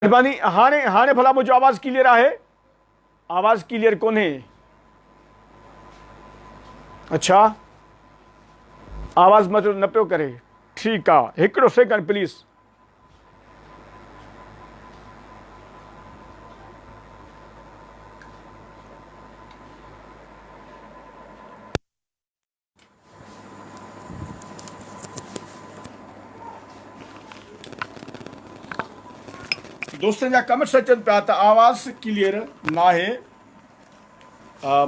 मेहरबानी हाणे हाणे भला मुझे आवाज़ क्लियर है। आवाज़ क्लियर कोन्हे। अच्छा, आवाज़ मतलब न पियो करे। ठीक है, हिकिड़ो सेकंड प्लीज़। दोस्तनि जा कमेंट्स अचनि पिया त आवाज़ क्लियर न आहे।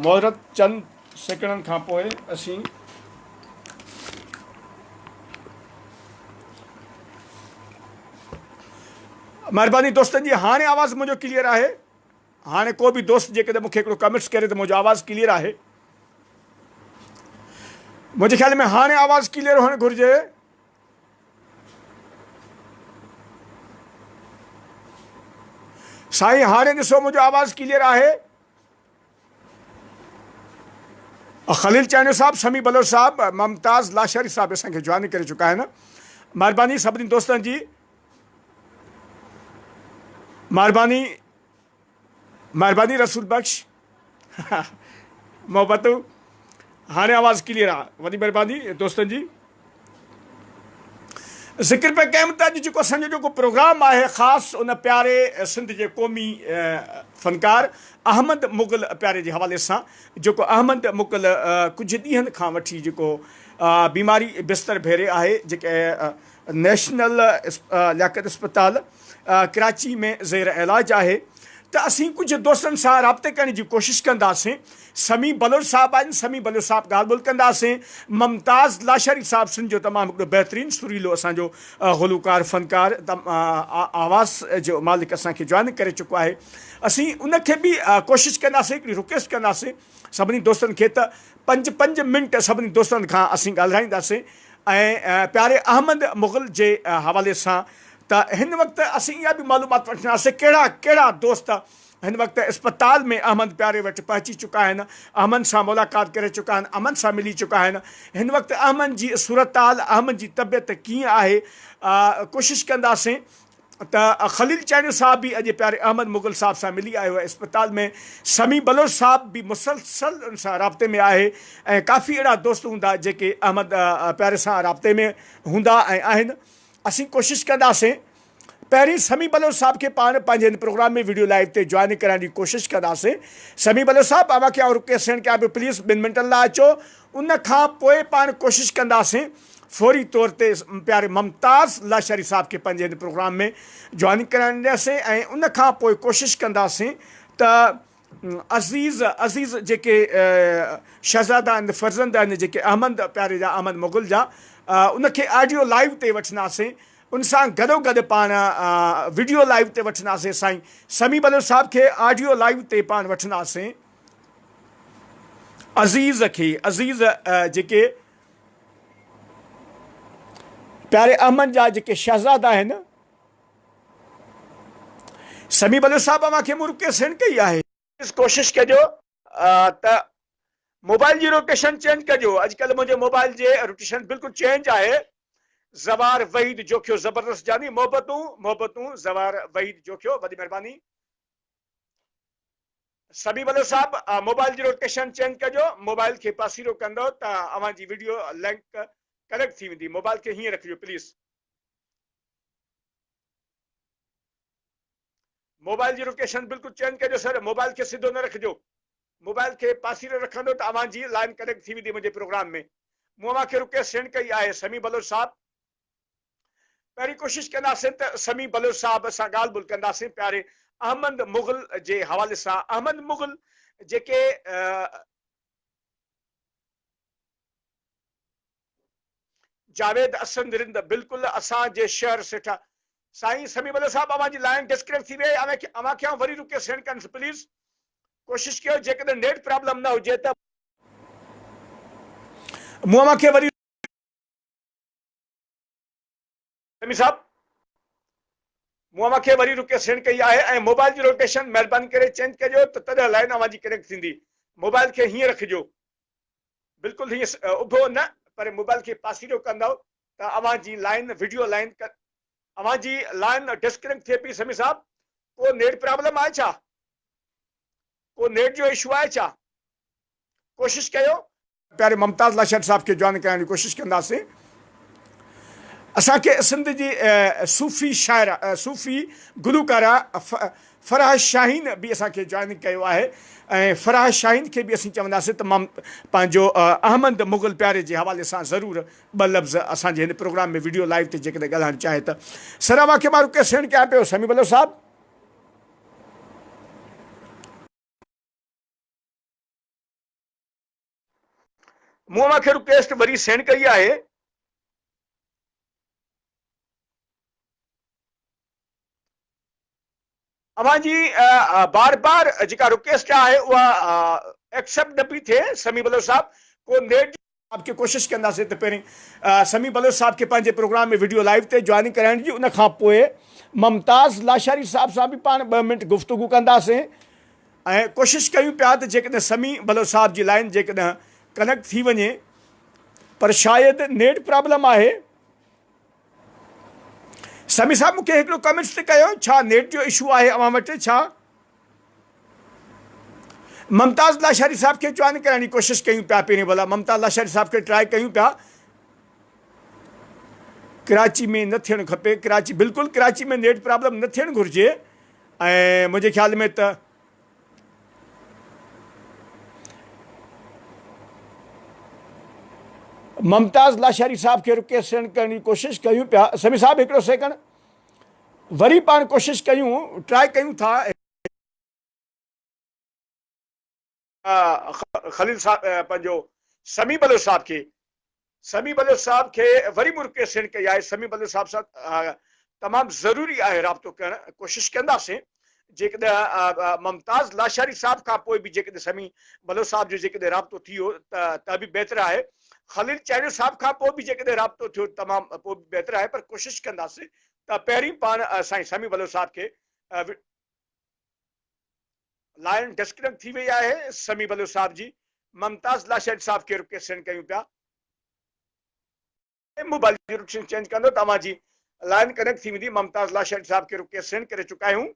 मुहरत चंद सेकंडनि खां पोइ असीं महिरबानी दोस्तनि जी हाणे आवाज़ मुंहिंजो क्लियर आहे। हाणे को बि दोस्त जेकॾहिं मूंखे हिकिड़ो कमेंट्स करे त मुंहिंजो आवाज़ क्लियर आहे। मुंहिंजे ख़्याल में हाणे आवाज़ क्लियर हुअणु घुरिजे। साईं हाणे ॾिसो मुंहिंजो आवाज़ क्लियर आहे। खलील चाइनो साहब, समी बलोच साहब, मुमताज़ लाशारी साहब असांखे जॉइन करे चुका आहिनि। महिरबानी सभिनी दोस्तनि जी, महिरबानी महिरबानी रसूल बख्श मोहब्बतूं। हाणे आवाज़ क्लियर आहे, वॾी महिरबानी दोस्तनि जी। ज़िक्र पे कयूं था अॼु जेको असांजो जेको प्रोग्राम आहे ख़ासि उन प्यारे सिंध जे क़ौमी फ़नकार अहमद मुग़ल प्यारे जे हवाले सां, जेको अहमद मुग़ल कुझु ॾींहंनि खां वठी जेको बीमारी बिस्तर भेरे आहे, जेके नेशनल लियाकत अस्पताल कराची में ज़ेर इलाज आहे, त असीं कुझु दोस्तनि सां राब्ते करण जी कोशिशि कंदासीं। समी बलोच साहब आहिनि, समी बलोच साहब ॻाल्हि ॿोल कंदासीं। मुमताज़ लाशारी साहब सिंध जो तमामु हिकिड़ो बहितरीनु सुरीलो असांजो गुलूकार फ़नकार आवाज़ जो मालिक असांखे जॉइन करे चुको आहे। असीं उनखे बि कोशिशि कंदासीं, हिकिड़ी रिक्वेस्ट कंदासीं सभिनी दोस्तनि खे त 5 मिंट सभिनी दोस्तनि खां असीं ॻाल्हाईंदासीं ऐं प्यारे अहमद मुग़ल जे हवाले सां। त हिन वक़्तु असीं इहा बि मालूमात वठंदासीं कहिड़ा कहिड़ा दोस्त हिन वक़्तु अस्पताल में अहमद प्यारे वटि पहुची चुका आहिनि, अहमद सां मुलाक़ात करे चुका आहिनि, अहमद सां मिली चुका आहिनि। हिन वक़्तु अहमद जी सूरत हाल, अहमद जी तबियत कीअं आहे, कोशिशि कंदासीं। त खलील चाइनो साहब बि अॼु प्यारे अहमद मुग़ल साहब सां मिली आयो आहे अस्पताल में। समी बलोच साहब बि मुसलसल उन सां राब्ते में आहे ऐं काफ़ी अहिड़ा दोस्त हूंदा जेके अहमद प्यारे सां राब्ते में हूंदा ऐं आहिनि। असीं कोशिशि कंदासीं पहिरीं समी बलोच साहब के पाण पंहिंजे हिन प्रोग्राम में वीडियो लाइव ते जॉइन कराइण जी कोशिशि कंदासीं। समी बलोच साहब अवांखे और रिक्वेस्ट कयां पियो प्लीज़ 2 मिंटनि लाइ अचो। उन खां पोइ पाण कोशिशि कंदासीं फौरी तौर ते प्यारे मुमताज़ लाशारी साहब खे पंहिंजे हिन प्रोग्राम में जॉइन कराईंदासीं ऐं उन खां पोइ कोशिशि कंदासीं त अज़ीज़ जेके शहज़ादा आहिनि, फ़र्ज़ंद आहिनि, जेके अहमद प्यारे जा, अहमद मुग़ल जा, उनखे ऑडियो लाइव ते वठंदासीं। उन सां गॾोगॾु पाण वीडियो लाइव ते वठंदासीं। साईं समी बलोच साहब खे ऑडियो लाइव ते पाण वठंदासीं। अज़ीज़ खे, अज़ीज़ जेके प्यारे अहमद जा जेके शहज़ादा आहिनि, समी बलोच साहब अवांखे मूं रिक्वेस्ट सेंड कई आहे, कोशिशि कजो त मोबाइल जी रोटेशन चेंज कजो। अॼुकल्ह मुंहिंजे मोबाइल जे रोटेशन बिल्कुलु चेंज आहे। ज़वार वहीद जोखियो ज़बरदस्त जानी मोहब्बतूं मोहब्बतूं ज़वार वहीद जोखियो, वॾी महिरबानी। सभी बलोच साहब मोबाइल जी रोटेशन चेंज कजो। मोबाइल खे पासीरो कंदो त अवां जी वीडियो लिंक कनेक्ट थी वेंदी। मोबाइल खे हीअं रखिजो प्लीज़। मोबाइल जी रोटेशन बिल्कुलु चेंज कजो सर, मोबाइल खे सिधो न रखिजो। मोबाइल खे पासीरो रखंदो त अवां जी लाइन कनेक्ट थी वेंदी मुंहिंजे प्रोग्राम में। मूं अवांखे रिक्वेस्ट सेंड कई आहे समी बलोच साहब। पहिरीं कोशिशि कंदासीं त समी बलोच साहब सां ॻाल्हि ॿोल कंदासीं प्यारे अहमद मुग़ल जे हवाले सां। अहमद मुग़ल जेके जावेद असद रिंद बिल्कुलु असांजे शहर सेठा। साईं समी बलोच साहब अवांजी लाइन डिस्कनेक्ट थी वई। अवांखे वरी रिक्वेस्ट सेंड कनि प्लीज़। कोशिशि कयो जेकॾहिं नेट प्रॉब्लम न हुजे त मूं अवांखे वरी समी साहब मूं अवांखे वरी रिक्वेस्ट सेंड कई आहे ऐं मोबाइल जी रोटेशन महिरबानी करे चेंज कजो त तॾहिं लाइन अवांजी कनेक्ट थींदी। मोबाइल खे हीअं रखिजो, बिल्कुलु हीअं उभो न, पर मोबाइल खे पासीरो कंदव त अवांजी लाइन वीडियो लाइन अवांजी लाइन डिस्कनेक्ट थिए पई। समी साहब को नेट प्रॉब्लम आहे छा, को नेट जो इशू आहे छा? कोशिश कयो। प्यारे मुमताज़ लाशर साहब खे जॉइन करण जी कोशिश कंदासीं। असांखे सिंध जी सूफ़ी शाइरा सूफ़ी गुलूकारा फराह शाहीन भी असांखे जॉइन कयो आहे ऐं फराह शाहीन खे बि असीं चवंदासीं त मां पंहिंजो अहमद मुग़ल प्यारे जे हवाले सां ज़रूरु ॿ लफ़्ज़ असांजे हिन प्रोग्राम में वीडियो लाइव ते जेकॾहिं ॻाल्हाइणु चाहे त। सरावा खे मां रिक्वेस्ट सेंड कयां पियो। समी बलो साहब, मूं मूंखे रिक्वेस्ट वरी सेंड कई आहे। अवां जी बार बार जेका रिक्वेस्ट आहे उहा एक्सेप्ट न पई थिए। समी बलोच साहब को नेट आपके कोशिश कंदासीं त पहिरीं समी बलोच साहब खे पंहिंजे प्रोग्राम में वीडियो लाइव ते जॉइन कराइण जी, उन खां पोइ मुमताज़ लाशारी साहब सां बि पाण 2 मिंट गुफ़्तगू कंदासीं ऐं कोशिश कयूं पिया त जेकॾहिं समी बलोच साहब जी लाइन जेकॾहिं कनेक्ट थी वञे, पर शायदि नेट प्रॉब्लम आहे। समी साहब मूंखे हिकिड़ो कमेंट्स ते कयो, छा नेट जो इशू आहे अवां वटि छा? मुमताज़ लाशारी साहब खे जॉइन करण जी कोशिश कयूं पिया पहिरीं भला। मुमताज़ लाशारी साहब खे ट्राई कयूं पिया। कराची में न थियणु खपे, कराची बिल्कुलु कराची में नेट प्रॉब्लम न थियणु घुरिजे ऐं मुंहिंजे ख़्याल में त मुमताज़ लाशारी साहब खे रिक्वेस्ट सेंड करण जी कोशिश कयूं पिया। समी साहब हिकिड़ो सेकंड वरी पाण कोशिश कयूं, ट्राई कयूं था। ख़लील साहब पंहिंजो समी बलोच साहब खे वरी मूं रिक्वेस्ट सेंड कई आहे। समी बलोच साहब सां तमामु ज़रूरी आहे राब्तो करणु, कोशिश कंदासीं। जेकॾहिं मुमताज़ लाशारी साहब खां पोइ बि जेकॾहिं समी बलोच साहब जो जेकॾहिं राब्तो थी वियो त बि बहितर आहे। ख़लील चाइनो साहब खां पोइ बि जेकॾहिं राब्तो थियो तमामु पोइ बि बहितर आहे, पर कोशिश कंदासीं त पहिरीं पाण साईं समी बलोच साहब खे लाइन डिस्कनेक्ट थी वई आहे। समी बलोच साहब जी मुमताज़ लाशारी साहब खे रिक्वेस्ट सेंड कयूं पिया। मोबाइल जी लोकेशन चेंज कंदो तव्हां जी लाइन कनेक्ट थी वेंदी। मुमताज़ लाशारी साहब खे रिक्वेस्ट सेंड करे चुका आहियूं।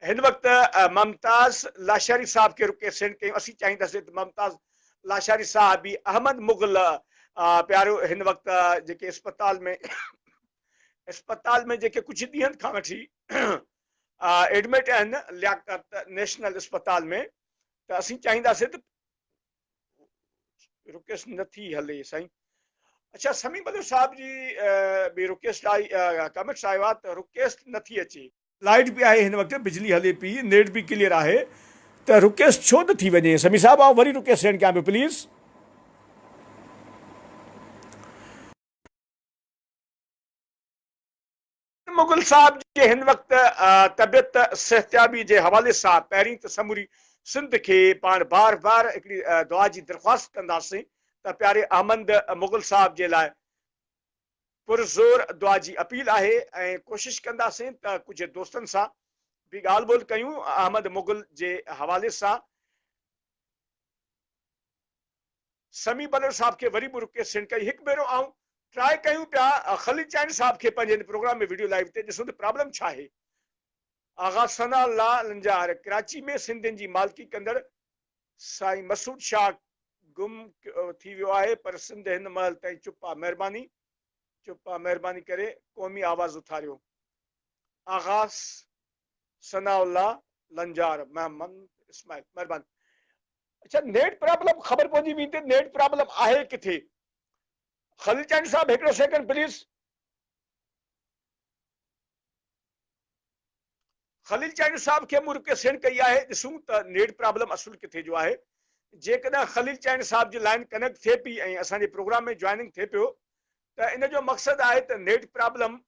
हिन वक़्तु मुमताज़ लाशारी साहब खे रिक्वेस्ट सेंड कयूं। असीं चाहींदासीं त मुमताज़ लाशारी साहब बि अहमद मुग़ल प्यारो हिन वक़्तु जेके इस्पताल में जेके कुझु ॾींहंनि खां वठी एडमिट आहिनि लियाकत नेशनल इस्पताल में, त असीं चाहींदासीं त रिक्वेस्ट नथी हले साईं। अच्छा, समी बलोच साहब जी बि रिक्वेस्ट आई, कमेंट्स आयो आहे त रिक्वेस्ट नथी अचे। लाइट भी आहे हिन वक़्तु, बिजली हले पई, नेट भी क्लियर आहे, त रिक्वेस्ट छो त थी वञे? समी साहब आउं वरी रिक्वेस्ट सेंड कयां पियो प्लीज़। मुग़ल साहब जे हिन वक़्तु तबियत सिहतयाबी जे हवाले सां पहिरीं त समूरी सिंध खे पाण बार बार हिकिड़ी दुआ जी दरख़्वास्त कंदासीं त प्यारे अहमद मुग़ल साहब जे लाइ पुरज़ोर दुआ जी अपील आहे ऐं कोशिश कंदासीं त कुझु दोस्तनि सां भी ॻाल्हि ॿोल कयूं अहमद मुग़ल जे हवाले सां। समी बलोच साहब खे वरी बि रिक्वेस्ट सेंड कई। हिकु भेरो आऊं ट्राई कयूं पिया ख़लील चाइनो साहब खे पंहिंजे प्रोग्राम में वीडियो लाइव ते ॾिसूं त प्रॉब्लम छा आहे। आगा सना अल्लाह लंजार कराची में सिंधियुनि जी मालिकी कंदड़ साईं मसूद शाह गुम थी वियो आहे, पर सिंध हिन महिल ताईं चुप आहे। महिरबानी करे क़ौमी आवाज़ उथारियो। आगास सनाउल्लाह लंजार मोहम्मद इस्माइल, महिरबानी। अच्छा, नेट प्रॉब्लम ख़बर पवंदी हुई त नेट प्रॉब्लम आहे किथे। ख़लील चाइनो साहब हिकिड़ो सेकंड प्लीज़। ख़लील चाइनो साहब खे मूं रिक्वेस्ट सेंड कई आहे, ॾिसूं त नेट प्रॉब्लम असुल किथे जो आहे। जेकॾहिं ख़लील चाइनो साहब जी लाइन कनेक्ट थिए पई ऐं असांजे प्रोग्राम में जॉइनिंग थिए पियो, त इन जो मक़सदु आहे त नेट प्रॉब्लम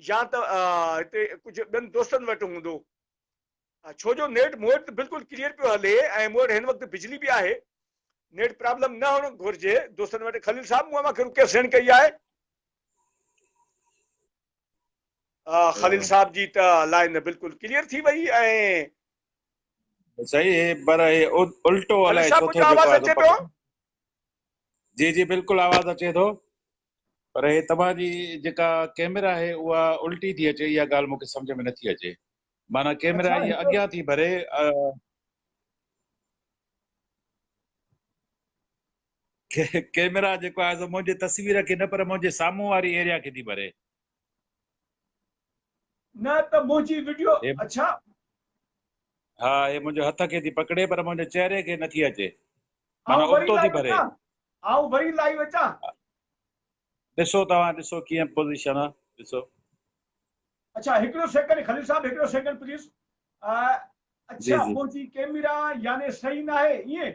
या त हिते कुझु ॿियनि दोस्तनि वटि हूंदो, छो जो नेट मूं वटि बिल्कुलु क्लियर पियो हले ऐं मूं वटि हिन वक़्तु बिजली बि आहे। नेट प्रॉब्लम न हुअणु घुरिजे दोस्तनि वटि। ख़लील साहब मूं मूंखे रिक्वेस्ट सेंड कई आहे। ख़लील साहब जी त लाइन बिल्कुलु क्लियर थी वई ऐं सही है, पर ये उल्टो वाला ख़लील है, साहब चौथो मुंहिंजो जेको आवाज़ आहे अचे पियो? जी जी बिल्कुल आवाज़ अचे थो, पर हे तव्हांजी जेका कैमरा आहे उहा उल्टी थी अचे, इहा ॻाल्हि मूंखे सम्झ में नथी अचे। माना कैमरा अच्छा ईअं हिकिड़ो अॻियां थी भरे कैमरा जेको आहे मुंहिंजे तस्वीर खे न, पर मुंहिंजे साम्हूं वारी एरिया खे थी भरे। न त मुंहिंजी वीडियो हे अच्छा हा, हे मुंहिंजे हथ खे थी पकड़े पर मुंहिंजे चेहरे खे नथी अचे, माना आऊं वरी उबतो थी लाइव भरे। अचां आऊं वरी लाइव अचां ॾिसो तव्हां, ॾिसो कीअं पोज़ीशन आहे, ॾिसो। अच्छा हिकिड़ो सेकंड ख़लील साहब हिकिड़ो सेकंड प्लीज़ जी अच्छा जी मुंहिंजी कैमरा याने सही न आहे ईअं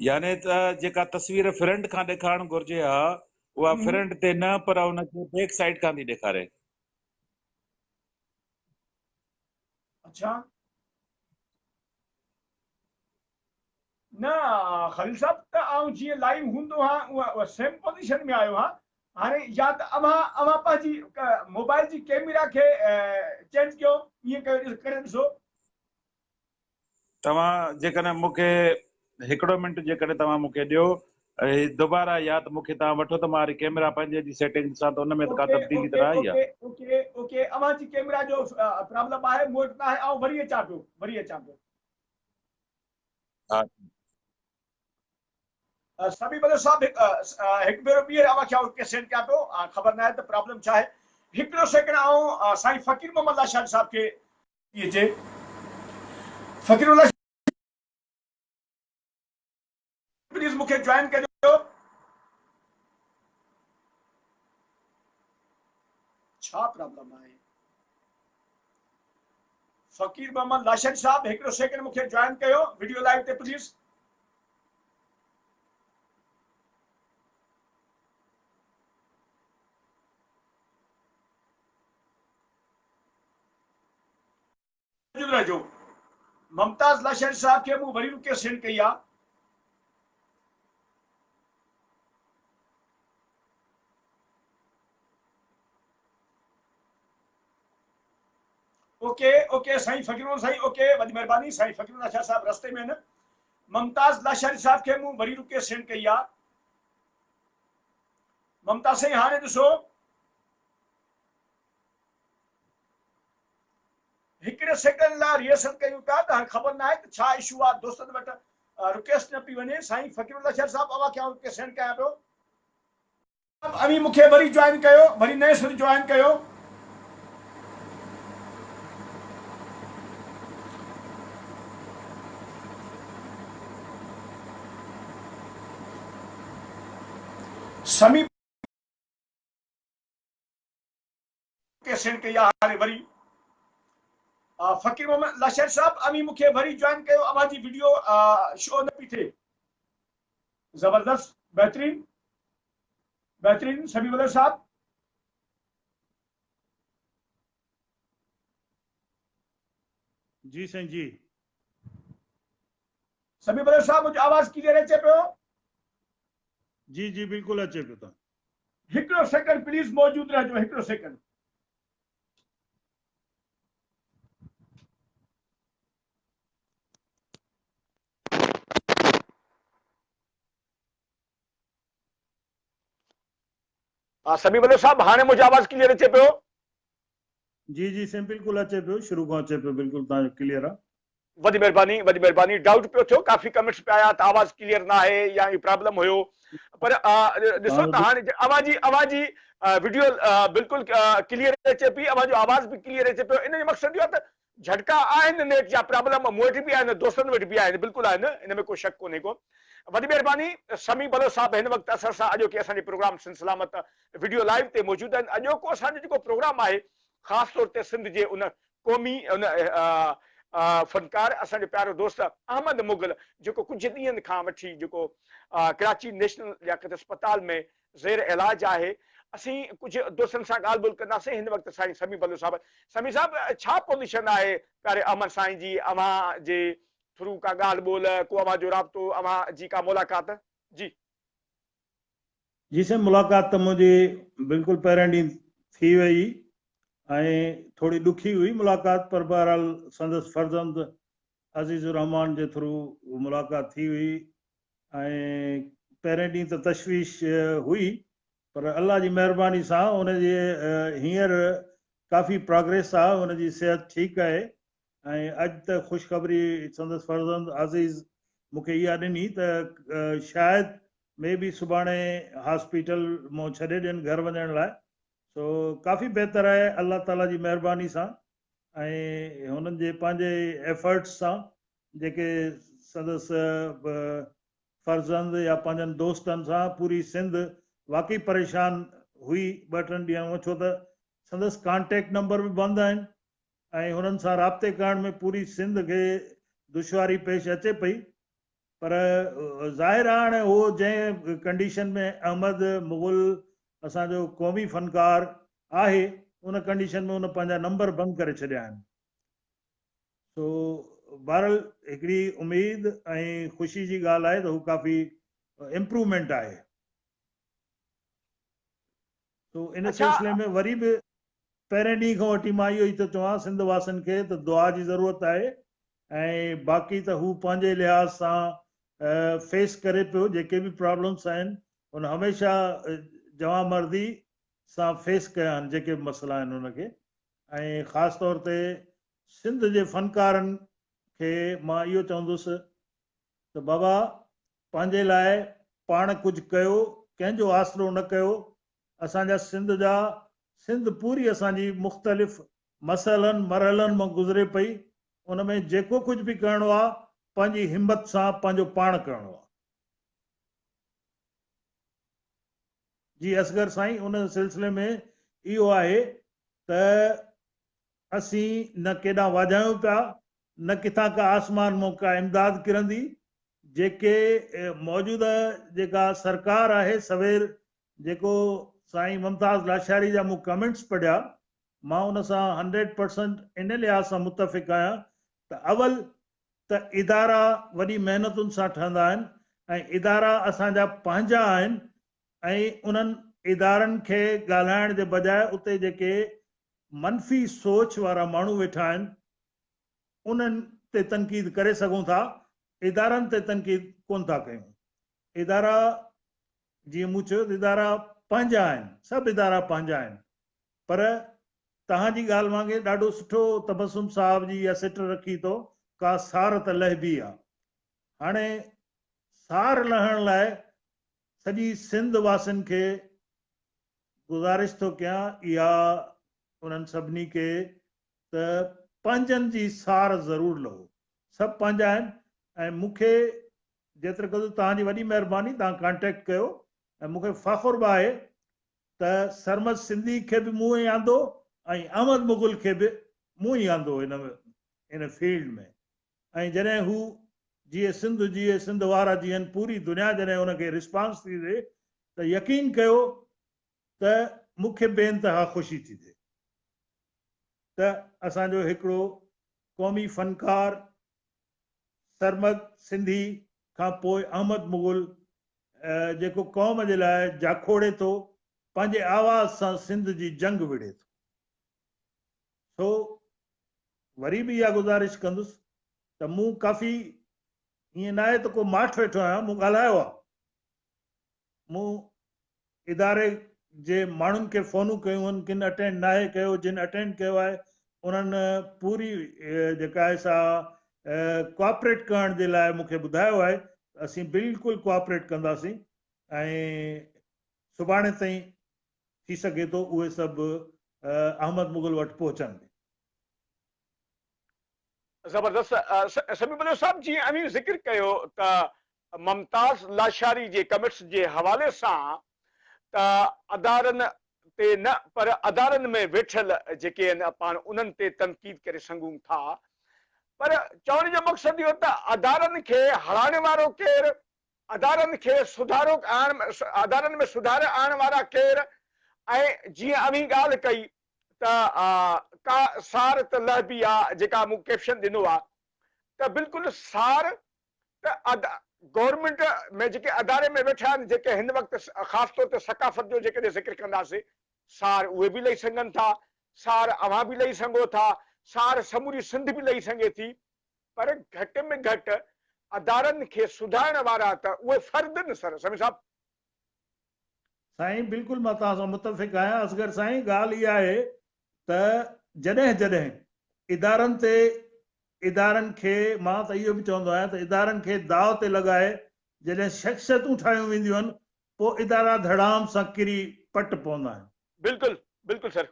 याने त जेका तस्वीर फ्रंट खां ॾेखारणु घुरिजे हा, उहा फ्रंट ते न, पर उनखे बैक साइड खां थी ॾेखारे। अच्छा न ख़लील साहब त आऊं जीअं लाइव हूंदो हा उहा सेम पोज़ीशन में आयो हा हाणे या त अव्हां पंहिंजी मोबाइल जी कैमरा खे चेंज कयो ईअं कयो करे ॾिसो तव्हां जेकॾहिं मूंखे हिकिड़ो मिंट जेकॾहिं तव्हां मूंखे ॾियो, दुबारा या त मूंखे तव्हां वठो त मां वरी कैमरा पंहिंजे जी सेटिंग ॾिसां त उन में त का ओके तब्दीली त ओके न आई आहे। ओके ओके ओके अव्हां जी कैमरा जो प्रॉब्लम आहे मूं वटि न आहे आऊं वरी अचां पियो हा सभी बदल साहब हिकु भेरो ॿीहर अव्हां खे आउं सेंड कयां पियो ख़बर न आहे त प्रॉब्लम छा आहे हिकिड़ो सेकंड आऊं साईं फ़कीर मोहम्मद लाशाद साहब खे इहे चए फ़कीर उल्लाह प्लीज़ मूंखे ज्वाइन कजो छा प्रॉब्लम आहे फ़कीर मोहम्मद लाशाद साहब हिकिड़ो सेकंड मूंखे ज्वाइन कयो वीडियो लाइव ते प्लीज़ रहिजो मुमताज़ लाशाद साहब खे मूं वरी रुके सेंड कई आहे ओके ओके साईं फ़कीर साईं ओके वॾी महिरबानी साईं फ़कीर लाशाद साहब रस्ते में न मुमताज़ लाशारी साहब खे मूं वरी रुके सेंड कई आहे ममता साईं हाणे ॾिसो हिकिड़े सेकंड लाइ रिहर्सल कयूं था त हाणे ख़बर न आहे त छा इशू आहे दोस्तनि वटि रिक्वेस्ट न पई वञे साईं फ़कीर लाशार साहब अव्हां खे आउं रिक्वेस्ट सेंड कयां पियो अवी मूंखे वरी ज्वाइन कयो वरी नए सिरे ज्वाइन कयो समी के सेंड कई आहे हाणे वरी फ़कीर मोहम्मद लाशार साहब अवी मूंखे वरी ज्वाइन कयो अव्हां जी वीडियो शो न पई थिए ज़बरदस्त बहतरीन समी वदर साहब जी साईं जी समी वदर साहब मुंहिंजो आवाज़ क्लियर अचे पियो जी जी बिल्कुलु अचे पियो त हिकिड़ो सेकंड प्लीज़ मौजूद रहिजो हिकिड़ो सेकंड समी वदर साहब हाणे मुंहिंजो आवाज़ क्लियर अचे पियो जी जी साईं बिल्कुलु अचे पियो शुरू खां अचे पियो बिल्कुलु तव्हांजो क्लियर आहे वॾी महिरबानी डाउट पियो थियो काफ़ी कमेंट्स पिया आया त आवाज़ क्लियर न आहे या ई प्रॉब्लम हुयो पर ॾिसो त हाणे अव्हां जी वीडियो बिल्कुलु क्लियर अचे पई अव्हां जो आवाज़ बि क्लियर अचे पियो इन जो मक़सदु इहो आहे त झटका आहिनि नेट जा प्रॉब्लम मूं वटि बि आहिनि दोस्तनि वटि बि आहिनि बिल्कुलु आहिनि इन में को शक कोन्हे को वॾी महिरबानी समी बलोच साहब हिन वक़्तु असर सां अॼोके असांजे प्रोग्राम सिलसिलामत वीडियो लाइव ते मौजूदु आहिनि अॼोको असांजो जेको प्रोग्राम आहे ख़ासि तौर ते सिंध जे उन क़ौमी उन फनकार असांजो प्यारो दोस्त अहमद मुगल जेको कुझु ॾींहंनि खां वठी जेको कराची नेशनल लियाकत अस्पताल में ज़ेर इलाज आहे असीं कुझु दोस्तनि सां ॻाल्हि ॿोल कंदासीं हिन वक़्तु साईं समी बलोच साहब समी साहब छा पोज़ीशन आहे प्यारे अहमद साईं जी अव्हां जे थ्रू का ॻाल्हि ॿोल को अव्हां जो राब्तो अव्हां जी का मुलाक़ात जी जी साईं मुलाक़ात त मुंहिंजी बिल्कुलु पहिरियों ॾींहुं थी वई ऐं थोरी ॾुखी हुई मुलाक़ात पर बहरहाल संदसि फर्ज़ंद अज़ीज़ुर रहमान जे थ्रू मुलाक़ात थी हुई ऐं पहिरें ॾींहुं त तशवीश हुई, पर अल्लाह जी महिरबानी सां हुनजे हींअर काफ़ी प्रोग्रेस आहे, हुनजी सिहत ठीकु आहे। ऐं अॼु त ख़ुशख़बरी संदसि फर्ज़ंद अज़ीज़ मूंखे इहा ॾिनी त शायदि मे बि सुभाणे हॉस्पिटल मां छॾे ॾियनि घर वञण लाइ। सो काफ़ी बहितर आहे अल्लाह ताला जी महिरबानी सां ऐं हुननि जे पंहिंजे एफर्ट्स सां, जेके संदसि फर्ज़ंद या पंहिंजनि दोस्तनि सां पूरी सिंध वाकई परेशान हुई 2-3 ॾींहं, छो त संदसि कॉन्टेक्ट नंबर बि बंदि आहिनि ऐं हुननि सां राब्ते करण में पूरी सिंध खे दुश्वारी पेश अचे पई। पर ज़ाहिर आहे हाणे उहो जंहिं कंडीशन में अहमद मुग़ल असांजो क़ौमी फ़नकार आहे, उन कंडीशन में उन पंहिंजा नंबर बंदि करे छॾिया आहिनि। सो बहरहाल हिकिड़ी उमेद ऐं ख़ुशी जी ॻाल्हि आहे त हू काफ़ी इम्प्रूवमेंट आहे। तो इन सिलसिले में वरी बि पहिरें ॾींहं खां वठी मां इहो ई थो चवां सिंध वासियुनि खे त दुआ जी ज़रूरत आहे, ऐं बाक़ी त हू पंहिंजे लिहाज़ सां फेस करे पियो जेके बि प्रॉब्लम्स आहिनि, उन हमेशह जवां मर्दी सां फेस कया आहिनि जेके बि मसइला आहिनि उनखे। ऐं ख़ासि तौर ते सिंध जे फ़नकारनि खे मां इहो चवंदुसि त बाबा पंहिंजे लाइ पाण कुझु कयो, कंहिंजो आसरो न कयो। असांजा सिंध पूरी असांजी मुख़्तलिफ़ मसइलनि मरहलनि मां गुज़रे पई, उन में जेको कुझु बि करिणो आहे पंहिंजी हिम्मत सां पंहिंजो पाण करिणो आहे। जी असगर साईं, उन सिलसिले में इहो आहे त असीं न केॾां वाॼायूं पिया, न किथां का आसमान मां का इमदाद किरंदी। जेके मौजूदा जेका सरकार आहे, सवेर जेको साईं मुमताज़ लाशारी जा मूं कमेंट्स पढ़िया, मां उन सां 100% इन लिहाज़ सां मुतफ़िक़ आहियां त अवल त इदारा वॾी महिनतुनि सां ठहंदा आहिनि ऐं इदारा असांजा पंहिंजा आहिनि, ऐं उन्हनि इदारनि खे ॻाल्हाइण जे बजाए उते जेके मनफ़ी सोच वारा माण्हू वेठा आहिनि उन्हनि ते तनक़ीद करे सघूं था, इदारनि ते तनक़ीद कोन था कयूं। इदारा जीअं मूं चयो इदारा पंहिंजा आहिनि, सभु इदारा पंहिंजा आहिनि, पर तव्हांजी ॻाल्हि वांगुरु ॾाढो सुठो तबसुम साहब जी इहा सिट रखी थो, का सार त लहिबी आहे। हाणे सार लहण लाइ सॼी सिंध वासियुनि खे गुज़ारिश थो कयां, इहा उन्हनि सभिनी खे त पंहिंजनि जी सार ज़रूरु लहो। सभु पंहिंजा आहिनि ऐं मूंखे जेतिरे क़दुरु तव्हांजी वॾी महिरबानी, तव्हां कॉन्टेक्ट कयो ऐं मूंखे फ़ख़ुरु बि आहे त सरमद सिंधी खे बि मूं ई आंदो ऐं अहमद मुग़ल खे बि मूं ई आंदो इन फील्ड में। ऐं जॾहिं हू जीअं सिंध वारा जीअं पूरी दुनिया जॾहिं हुनखे रिस्पॉन्स थी थिए त यकीन कयो त मूंखे बेइंतहा ख़ुशी थी थिए त असांजो हिकिड़ो क़ौमी फ़नकार सरमद सिंधी खां पोइ अहमद मुग़ल जेको क़ौम जे लाइ जाखोड़े थो, पंहिंजे आवाज़ सां सिंध जी जंग विड़े थो। सो वरी बि इहा गुज़ारिश कंदुसि त मूं काफ़ी ईअं न आहे त को माठ वेठो आहियां, मूं ॻाल्हायो आहे, मूं इदारे जे माण्हुनि खे फ़ोनूं कयूं आहिनि, किन अटेंड न आहे कयो, जिन अटेंड कयो आहे उन्हनि पूरी जेका आहे सा कोऑपरेट करण जे लाइ मूंखे ॿुधायो आहे। असीं बिल्कुलु कोऑपरेट कंदासीं ऐं सुभाणे ताईं थी सघे थो उहे सभु अहमद मुग़ल वटि पहुचनि। ज़बरदस्त। समीउल्लाह साहब, जीअं अमीर ज़िक्र कयो त मुमताज़ लाशारी जे कमेंट्स जे हवाले सां त अदारनि ते न पर अदारनि में वेठल जेके आहिनि पाण उन्हनि ते तनक़ीद करे सघूं था, पर चवण जो मक़सदु इहो त अदारनि खे हराइण वारो केरु, अदारनि खे सुधारो अदारनि में सुधार आणण वारा केरु, ऐं जीअं अमी ॻाल्हि कई त का सार त लहबी आहे जेका मूं कैप्शन ॾिनो आहे, त बिल्कुलु सार त गवर्नमेंट में जेके अदारे में वेठा आहिनि, जेके हिन वक़्तु ख़ासि तौर ते सकाफ़त जो जेकॾहिं ज़िक्र कंदासीं, सार उहे बि लही सघनि था, सार अवां बि लही सघो था, सार समूरी सिंध बि लही सघे थी, पर घटि में घटि अदारनि खे सुधारण वारा त उहे फर्द न सर समीर साहब। साईं बिल्कुलु मां तव्हां सां मुतफ़िक़ आहियां असगर साईं। ॻाल्हि इहा आहे त जॾहिं जॾहिं इदारनि खे मां त इहो बि चवंदो आहियां त इदारनि खे दाव ते लॻाए जॾहिं शख़्सियतूं ठाहियूं वेंदियूं आहिनि पोइ इदारा धड़ाम सां किरी पट पवंदा आहिनि। बिल्कुलु बिल्कुलु सर।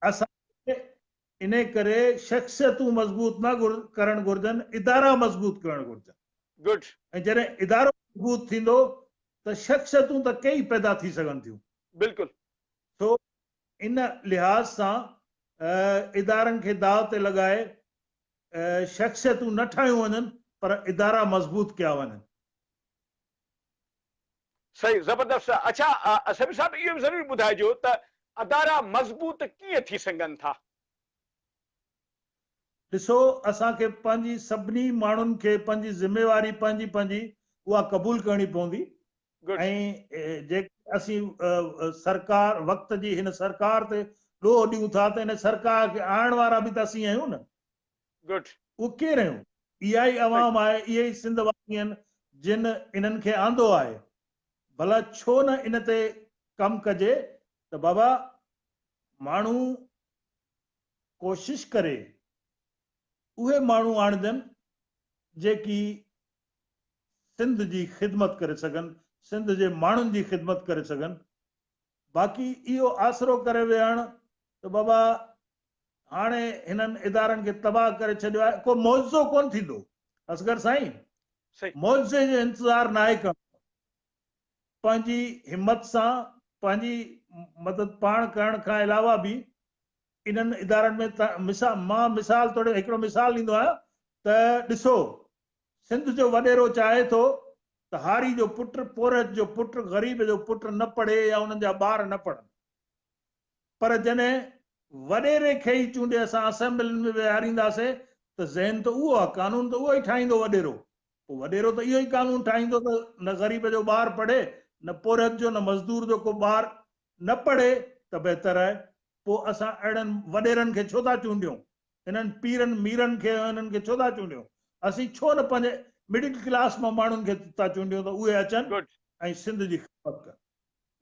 असांखे इन करे शख़्सियतूं मज़बूत न करणु घुरिजनि, इदारा मज़बूत करणु घुरिजनि। गुड। ऐं जॾहिं इदारो मज़बूत थींदो त शख़्सियतूं त कई पैदा थी सघनि थियूं। बिल्कुलु। तो इन लिहाज़ सां इदारनि खे दाव ते लॻाए शख़्सियतूं न ठाहियूं वञनि पर इदारा मज़बूत कया वञनि। सही, ज़बरदस्त। अच्छा समीर साहब इहो ज़रूरु ॿुधाइजो त अदारा मज़बूत कीअं थी सघनि था? ॾिसो, असांखे पंहिंजी सभिनी माण्हुनि खे पंहिंजी ज़िमेवारी पंहिंजी पंहिंजी उहा क़बूल करणी पवंदी। ऐं जेके असीं सरकार वक़्त जी हिन सरकार ते ॾोह ॾियूं था त हिन सरकार खे आणण वारा बि त असीं आहियूं न। गुड। उहो केरु आहियूं? इहा ई अवाम आहे, इहे ई सिंध वासी आहिनि जिन इन्हनि खे आंदो आहे। भला छो न इन ते कमु कजे त बाबा माण्हू कोशिश करे उहे माण्हू आणजनि जेकी सिंध जी ख़िदमत करे सघनि, सिंध जे माण्हुनि जी ख़िदमत करे सघनि। बाक़ी इहो आसरो करे वेहण त बाबा हाणे हिननि इदारनि खे तबाह करे छॾियो आहे, को मौजो कोन थींदो असगर साईं। मौजे जो इंतज़ारु न आहे करणु। पंहिंजी हिमत सां पंहिंजी मदद पाण करण खां अलावा बि इन्हनि इदारनि में मां मिसाल तौरु हिकिड़ो मिसाल ॾींदो आहियां त ॾिसो, सिंध जो वॾेरो चाहे थो त हारी जो पुटु, पोरत जो पुटु, ग़रीब जो पुटु न पढ़े या उन्हनि जा ॿार न पढ़नि। पर जॾहिं वॾेरे खे ई चूंडे असां असेंबली में विहारींदासीं त ज़हन त उहो आहे, कानून त उहो ई ठाहींदो वॾेरो। पोइ वॾेरो त इहो ई कानून ठाहींदो त न ग़रीब जो ॿारु पढ़े, न पोरत जो, न मज़दूर जो को ॿारु न पढ़े त बहितर आहे। पोइ असां अहिड़नि वॾेरनि खे छो था चूंडियूं? हिननि पीरनि मीरनि खे हिननि खे छो था चूंडियूं? असीं छो न पंहिंजे मिडिल क्लास मां माण्हुनि खे था चूंडियूं त उहे अचनि ऐं सिंध जी ख़िदमत कनि।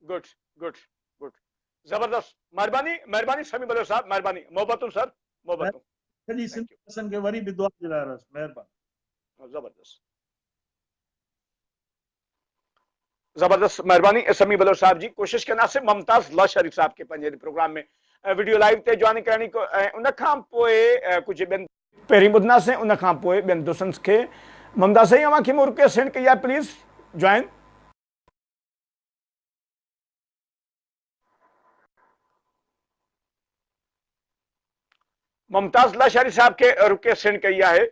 गुड गुड गुड, ज़बरदस्त। महिरबानी महिरबानी समीर बलोच साहब, महिरबानी। मोहब्बतूं सर, मोहब्बतूं। सॼी सिंध वासियुनि खे वरी बि दुआ जे लाइ रस। महिरबानी। ज़बरदस्त ज़बरदस्त, महिरबानी समीर बलोच साहब जी। कोशिशि कंदासीं मुमताज़ लाशारी साहब खे पंहिंजे प्रोग्राम में वीडियो लाइव ते जॉइन करणी ऐं उन खां पोइ कुझु ॿियनि पहिरीं ॿुधंदासीं, उन खां पोइ ॿियनि दोस्तनि खे। ममता साईं, अव्हांखे मूं रिक्वेस्ट सेंड कई आहे, प्लीज़ जॉइन। मुमताज़ लाशारी साहब के रिक्वेस्ट सेंड कई है।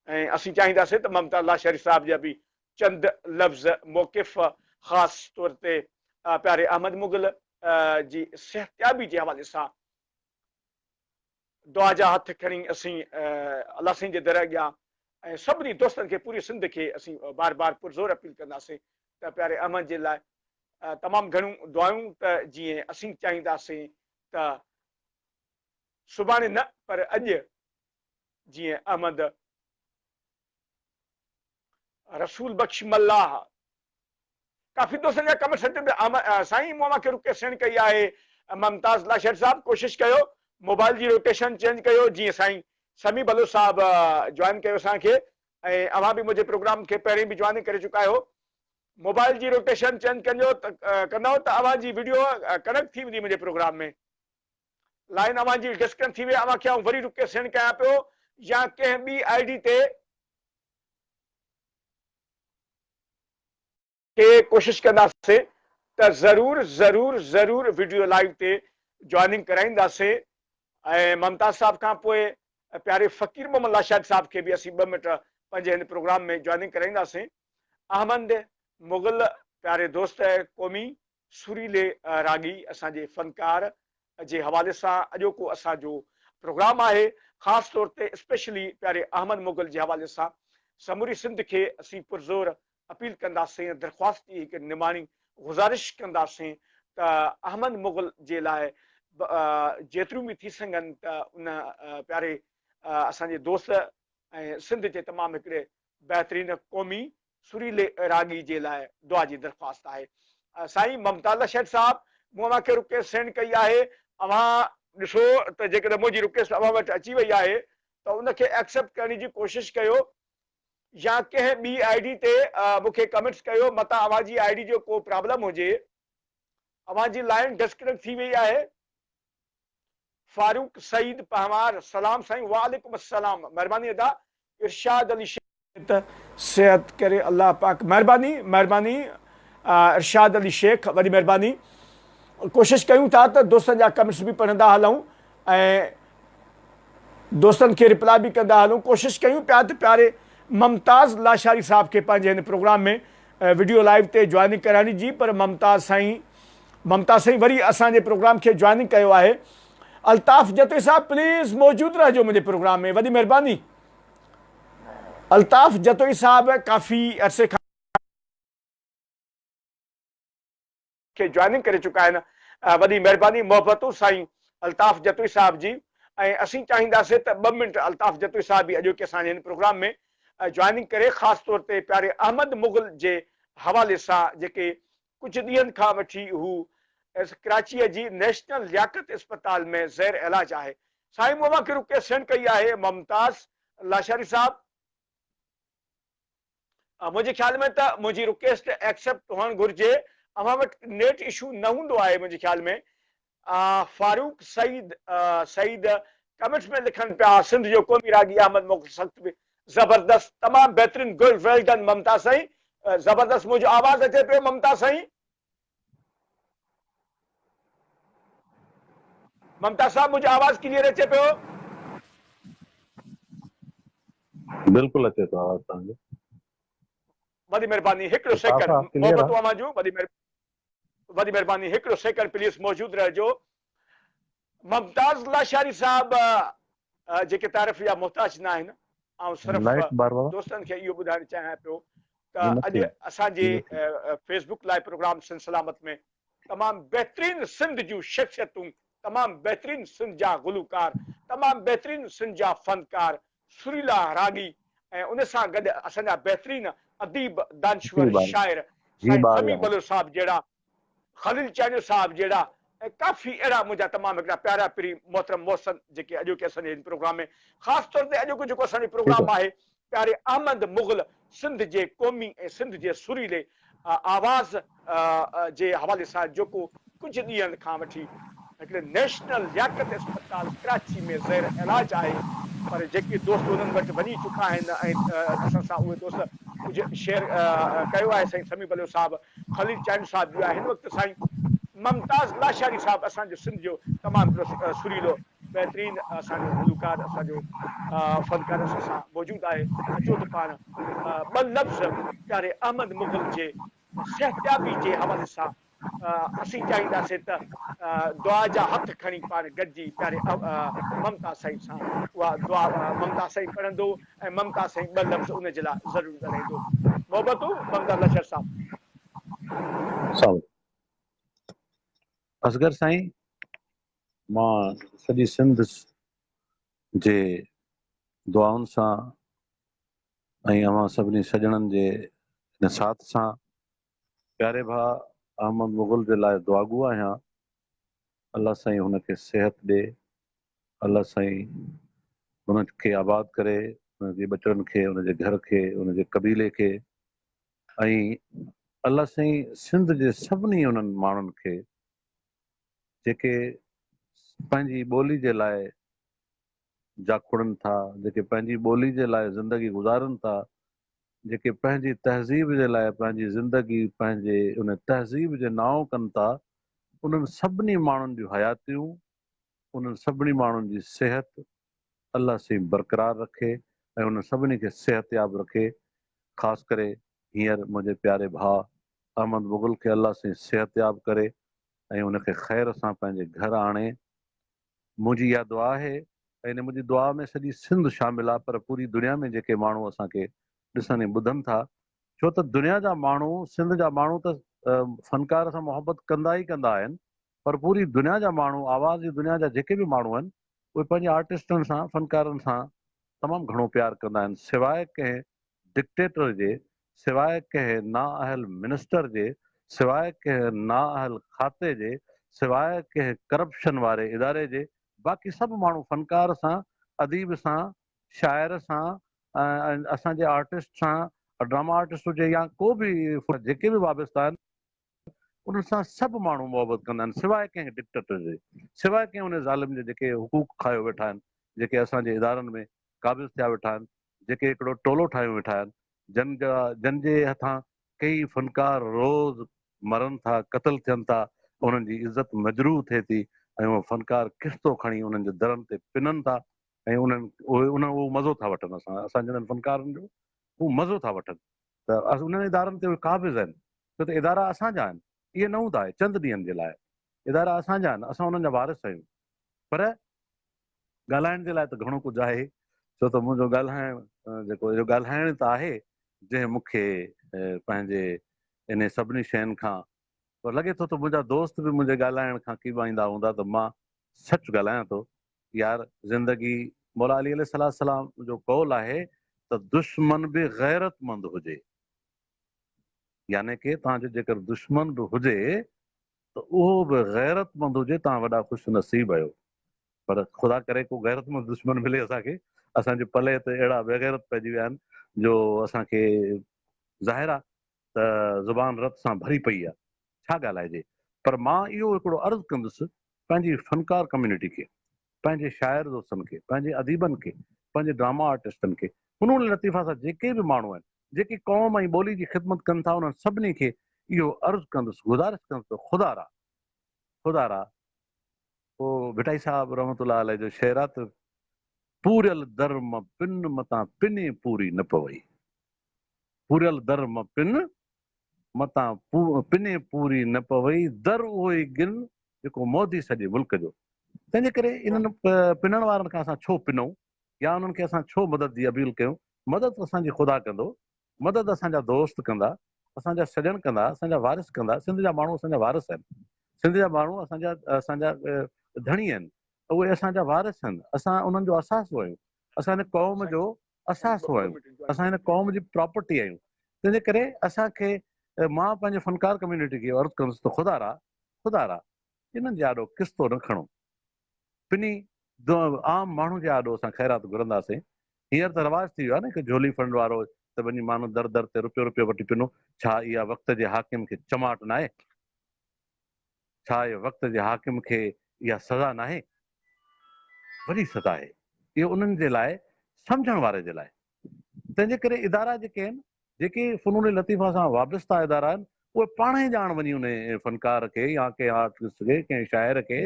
ऐं असीं चाहींदासीं त मुमताज़ लाशारी साहब जा भी चंद लफ़्ज़ मौक़िफ़ ख़ास तौर ते प्यारे अहमद मुग़ल जी सेहतियाबी के हवाले सां दुआ जा हथ खणी असीं अल्लाह साईं जे दर अॻियां ऐं सभिनी दोस्तनि खे, पूरी सिंध के असीं बार बार पुरज़ोर अपील कंदासीं त प्यारे अहमद जे लाइ तमामु घणियूं दुआऊं त जीअं असीं चाहींदासीं त सुभाणे न पर अॼु जीअं अहमद रसूल बख्श मल्लाह, काफ़ी दोस्तनि जा कमेंट अचनि साईं मूंखे रिक्वेस्ट सेंड कई आहे मुमताज़ लाशर साहब, कोशिशि कयो मोबाइल जी रोटेशन चेंज कयो जीअं साईं समीर बलोच साहब जॉइन कयो असांखे। ऐं अव्हां बि मुंहिंजे प्रोग्राम खे पहिरीं बि जॉइन करे चुका आहियो। मोबाइल जी रोटेशन चेंज कंदो त अव्हांजी वीडियो कनेक्ट थी वेंदी मुंहिंजे प्रोग्राम में। लाइन अव्हांजी डिस्कनेक्ट थी वई, अव्हांखे आउं वरी रिक्वेस्ट सेंड कयां पियो या कंहिं ॿी आईडी ते के कोशिशि कंदासीं त ज़रूर ज़रूर ज़रूर वीडियो लाइव ते जॉइनिंग कराईंदासीं। ऐं मुमताज़ साहब खां पोइ प्यारे फ़कीर मोहम्मद लाशाद साहब खे बि असीं 2 मिनट पंहिंजे हिन प्रोग्राम में जॉइनिंग कराईंदासीं। अहमद मुग़ल प्यारे दोस्त क़ौमी सुरीले रागी असांजे फ़नकार जे हवाले सां अॼोको असांजो प्रोग्राम आहे। ख़ासि तौर ते स्पेशली प्यारे अहमद मुग़ल जे हवाले सां समूरी सिंध खे असीं पुरज़ोर अपील कंदासीं, दरख़्वास्त की हिकु निमाणी गुज़ारिश कंदासीं त अहमद मुग़ल जे लाइ जेतिरियूं बि थी सघनि त उन प्यारे असांजे दोस्त ऐं सिंध जे तमामु हिकिड़े बहितरीन क़ौमी सुरीले रागी जे लाइ दुआ जी दरख़्वास्त आहे। साईं ममता लशद साहब मूं मूंखे रिक्वेस्ट सेंड कई आहे, अव्हां ॾिसो त जेकॾहिं मुंहिंजी रिक्वेस्ट अव्हां वटि अची वई आहे त उनखे एक्सेप्ट करण जी कोशिशि कयो, या कंहिं ॿी ID ते मूंखे कमेंट्स कयो। मतां अव्हां जी ID जो को प्रॉब्लम हुजे, अव्हां जी लाइन डिस्कनेक्ट थी वई आहे। फारूक सईद पहवार, सलाम साईं। वालेकुम अस्सलाम, महिरबानी अदा। इरशाद अली शेख सेहत करे अल्लाह पाक, महिरबानी महिरबानी। इरशाद अली शेख, वॾी महिरबानी। कोशिशि कयूं था त दोस्तनि जा कमेंट्स बि पढ़ंदा हलूं ऐं दोस्तनि खे रिप्लाई बि कंदा हलूं। कोशिशि कयूं पिया त प्यारे मुमताज़ लाशारी साहब खे पंहिंजे हिन प्रोग्राम में वीडियो लाइव ते जॉइनिंग कराइण जी, पर ममता साईं वरी असांजे प्रोग्राम खे जॉइनिंग कयो आहे। अल्ताफ़ जतोई साहब प्लीज़ मौजूदु रहिजो मुंहिंजे प्रोग्राम में, वॾी महिरबानी। अल्ताफ़ जतोई साहब काफ़ी अरसे खां जॉइनिंग करे चुका आहिनि, वॾी महिरबानी मोहबतूं साईं अल्ताफ़ जतोई साहब जी। ऐं असीं चाहींदासीं त 2 मिंट अल्ताफ़ जतोई साहब बि अॼोके असांजे हिन प्रोग्राम में जॉइनिंग करे, ख़ासि तौर ते प्यारे अहमद मुग़ल जे हवाले सां जेके कुझु ॾींहंनि खां वठी हू कराचीअ जी नेशनल लियाकत अस्पताल में ज़ेर इलाज आहे। साईं मूं मूंखे रिक्वेस्ट सेंड कई आहे मुमताज़ लाशारी साहब, मुंहिंजे ख़्याल में त मुंहिंजी रिक्वेस्ट एक्सेप्ट हुअणु घुरिजे। अव्हां वटि नेट इशू न हूंदो आहे मुंहिंजे ख़्याल में। फारूक सईद कमेंट्स में लिखनि पिया, सिंध जो क़ौमी रागी अहमद मुग़ल सख़्त में ज़बरदस्त, तमामु बहितरीन, गुड, वेल डन ममता साईं, ज़बरदस्त। मुंहिंजो आवाज़ अचे पियो ममता साईं? ममता साहब मुंहिंजो आवाज़ क्लियर अचे पियो? बिल्कुलु अचे थो आवाज़ तव्हांजो। वॾी महिरबानी, हिकिड़ो साफ़ सेकंड साफ़ क्लियर मोहबतूं आहे। अव्हां जूं, वॾी महिरबानी, हिकिड़ो सेकंड प्लीज़ मौजूदु रहिजो। मुमताज़ लाशारी साहब जेके तारीफ़ जा मोहताज न आहिनि, ऐं सिर्फ़ लाइट बार बार दोस्तनि खे इहो ॿुधाइणु चाहियां पियो त ये नथी अॼु असांजे ये फेसबुक लाइव प्रोग्राम सिंध सलामत में तमामु बहितरीन सिंध जूं शख़्सियतूं, तमामु बहितरीन सिंध जा गुलूकार, तमामु बहितरीन सिंध जा फनकार, सुरीला रागी, ऐं उन सां गॾु असांजा बहितरीन अदीब, दानश्वर, शाइर साईं फमी बलो साहब जहिड़ा, खलील चानियो साहब जहिड़ा, ऐं काफ़ी अहिड़ा मुंहिंजा तमामु हिकिड़ा प्यारा पीरी मोहतरम मोहसन जेके अॼोके असांजे हिन प्रोग्राम में, ख़ासि तौर ते अॼोको जेको असांजो प्रोग्राम आहे प्यारे अहमद मुग़ल सिंध जे क़ौमी ऐं सिंध जे सुरीले आवाज़ जे हवाले सां जेको कुझु ॾींहंनि खां वठी हिकिड़े नेशनल लियाकत अस्पताल कराची में ज़ेर इलाज आहे, पर जेके दोस्त उन्हनि वटि वञी चुका आहिनि ऐं असां सां उहे दोस्त कुझु शेयर कयो आहे, साईं समी बलियो साहब, खलील चांद साहब जो आहे। हिन वक़्तु साईं मुमताज़ लाशारी साहब असांजो सिंध जो तमामु हिकिड़ो सुरीलो बहितरीन असांजो गुलूकार, असांजो फनकार असां सां मौजूदु आहे। अचो त पाण 2 लफ़्ज़ प्यारे अहमद मुग़ल जे सिहतयाबी जे हवाले सां असीं चाहींदासीं त दुआ जा हथ खणी पाण गॾिजी प्यारे ममता साईं सां उहा दुआ ममता साईं पढ़ंदो ऐं ममता साईं 2 लफ़्ज़ उन जे लाइ ज़रूरु ॻाल्हाईंदो। मोहबतूं ममता लशर साहब। असगर साईं, मां सॼी सिंध जे दुआउनि सां ऐं अवां सभिनी सॼणनि जे हिन साथ सां प्यारे भाउ अहमद मुग़ल जे लाइ दुआगू आहियां। अल्लाह साईं हुनखे सिहत ॾे, अल्लाह साईं हुनखे आबाद करे, हुनजे ॿचड़नि खे, हुनजे घर खे, हुनजे कबीले खे, ऐं अल्लाह साईं सिंध जे सभिनी उन्हनि माण्हुनि खे जेके पंहिंजी ॿोली जे लाइ जाखुड़नि था, जेके पंहिंजी ॿोली जे लाइ ज़िंदगी गुज़ारनि था, जेके पंहिंजी तहज़ीब जे लाइ पंहिंजी ज़िंदगी पंहिंजे उन तहज़ीब जे नाओ कनि था, उन्हनि सभिनी माण्हुनि जूं हयातियूं, उन्हनि सभिनी माण्हुनि जी सिहत अल्लाह साईं बरक़रार रखे ऐं उन सभिनी खे सिहतयाब रखे। ख़ासि करे हींअर मुंहिंजे प्यारे भाउ अहमद मुग़ल खे अल्लाह साईं सिहतयाब करे ऐं उनखे ख़ैर सां पंहिंजे घर आणे। मुंहिंजी इहा दुआ आहे ऐं इन मुंहिंजी दुआ में सॼी सिंध शामिल आहे, पर पूरी दुनिया में जेके माण्हू असांखे ॾिसनि ऐं ॿुधनि था, छो त दुनिया जा माण्हू, सिंध जा माण्हू त फनकार सां मोहबत कंदा ई कंदा आहिनि, पर पूरी दुनिया जा माण्हू, आवाज़ जी दुनिया जा जेके बि माण्हू आहिनि, उहे पंहिंजे आर्टिस्टनि सां, फनकारनि सां तमामु घणो प्यारु कंदा आहिनि, सवाइ कंहिं डिक्टेटर जे, सिवाय कंहिं नाअहल मिनिस्टर जे, सिवाय कंहिं नाअहल खाते जे, सिवाय कंहिं करप्शन वारे इदारे जे, बाक़ी सभु माण्हू फ़नकार सां, अदीब सां, शाइर सां, असांजे आर्टिस्ट सां, ड्रामा आर्टिस्ट हुजे या को बि जेके बि वाबस्ता आहिनि, उन्हनि सां सभु माण्हू मुहबत कंदा आहिनि, सिवाय कंहिं डिक्टेटर जे, सिवाय कंहिं उन ज़ालिम जे जेके हुकूक खायो वेठा आहिनि, जेके असांजे इदारनि में क़ाबिज़ थिया वेठा आहिनि, जेके हिकिड़ो टोलो ठाहियूं वेठा आहिनि, जंहिंजे हथां कई फ़नकार रोज़ मरनि था, क़तल थियनि था, उन्हनि जी इज़त मजरूह थिए थी, ऐं उहे फ़नकार किश्तो खणी उन्हनि जे दरनि ते पिननि था, ऐं उहो मज़ो था वठनि। असां जॾहिं फ़नकारनि जो उहो मज़ो था वठनि, त उन्हनि इदारनि ते उहे क़ाबिज़ आहिनि, छो त इदारा असांजा आहिनि। इहे न हूंदा आहे चंद ॾींहंनि जे लाइ, इदारा असांजा आहिनि, असां उन्हनि जा वारिस आहियूं। पर ॻाल्हाइण जे लाइ त घणो कुझु आहे, छो त मुंहिंजो जेको इहो ॻाल्हाइण त आहे जंहिं मूंखे पंहिंजे इन सभिनी शयुनि खां पर लॻे थो त मुंहिंजा दोस्त बि मुंहिंजे ॻाल्हाइण खां कीबाईंदा हूंदा त मां सच ॻाल्हायां थो। यार ज़िंदगी, मौला अली अलैहिस्सलाम जो कौल आहे त दुश्मन बि गैरतमंद हुजे, यानी कि तव्हांजो जेकर दुश्मन बि हुजे त उहो बि गैरतमंद हुजे, तव्हां वॾा ख़ुशि नसीब आहियो। पर ख़ुदा करे को गैरतमंद दुश्मन मिले असांखे, असांजे पले ते अहिड़ा बेगैरत पइजी विया आहिनि जो असांखे ज़ाहिर आहे त ज़ुबान रत सां भरी पई आहे, छा ॻाल्हाइजे। पर मां इहो हिकिड़ो अर्ज़ु कंदुसि पंहिंजी फ़नकार कम्यूनिटी खे, पंहिंजे शाइर दोस्तनि खे, पंहिंजे अदीबनि खे, पंहिंजे ड्रामा आर्टिस्टनि खे, फ़नून लतीफ़ा सां जेके बि माण्हू आहिनि जेकी क़ौम ऐं ॿोली जी ख़िदमत कनि था, उन्हनि सभिनी खे इहो अर्ज़ु कंदुसि, गुज़ारिश कंदुसि, ख़ुदा पोइ भिटाई साहिबु रहमतुल्लाह अलैह जो शेर आहे त पूरियल धर्म पिन मतां पिने पूरी न पवई, पूरियल धर्म पिन मतां पिने पूरी न पवई, दर उहो ई गिन जेको मोदी सॼे मुल्क जो। तंहिंजे करे इन्हनि पिनण वारनि खां असां छो पिनऊं, या उन्हनि खे असां छो मदद जी अपील कयूं। मदद असांजी ख़ुदा कंदो, मदद असांजा दोस्त कंदा, असांजा सॼण कंदा, असांजा वारिस कंदा। सिंध जा माण्हू असांजा वारिस आहिनि, सिंध जा माण्हू असांजा धणी आहिनि, उहे असांजा वारिस आहिनि, असां उन्हनि जो असासो आहियूं, असां हिन क़ौम जो असासो आहियूं, असां हिन क़ौम जी प्रॉपर्टी आहियूं। तंहिंजे करे असांखे, मां पंहिंजे फ़नकार कम्यूनिटी खे अर्ज़ु कंदुसि त ख़ुदा इन्हनि जे आॾो किस्तो न खणो, ॿिन्ही आम माण्हू जे आॾो असां ख़ैरात घुरंदासीं। हींअर त रवाज़ थी वियो आहे न कि झोली फंड वारो त वञी माण्हू दर दर ते रुपयो वठी पिनो। छा इहा वक़्त जे हाकिम खे चमाट न आहे? छा इहा वक़्त जे हाकिम खे इहा सज़ा न आहे? वॾी सज़ा आहे। इहो उन्हनि जे लाइ, सम्झण वारे जे लाइ। तंहिंजे करे इदारा जेके आहिनि, जेके फ़नून लतीफ़ा सां वाबस्ता इदारा आहिनि, उहे पाण ई ॼाण वञी उन फ़नकार खे या कंहिं आर्टिस्ट खे, कंहिं शाइर खे,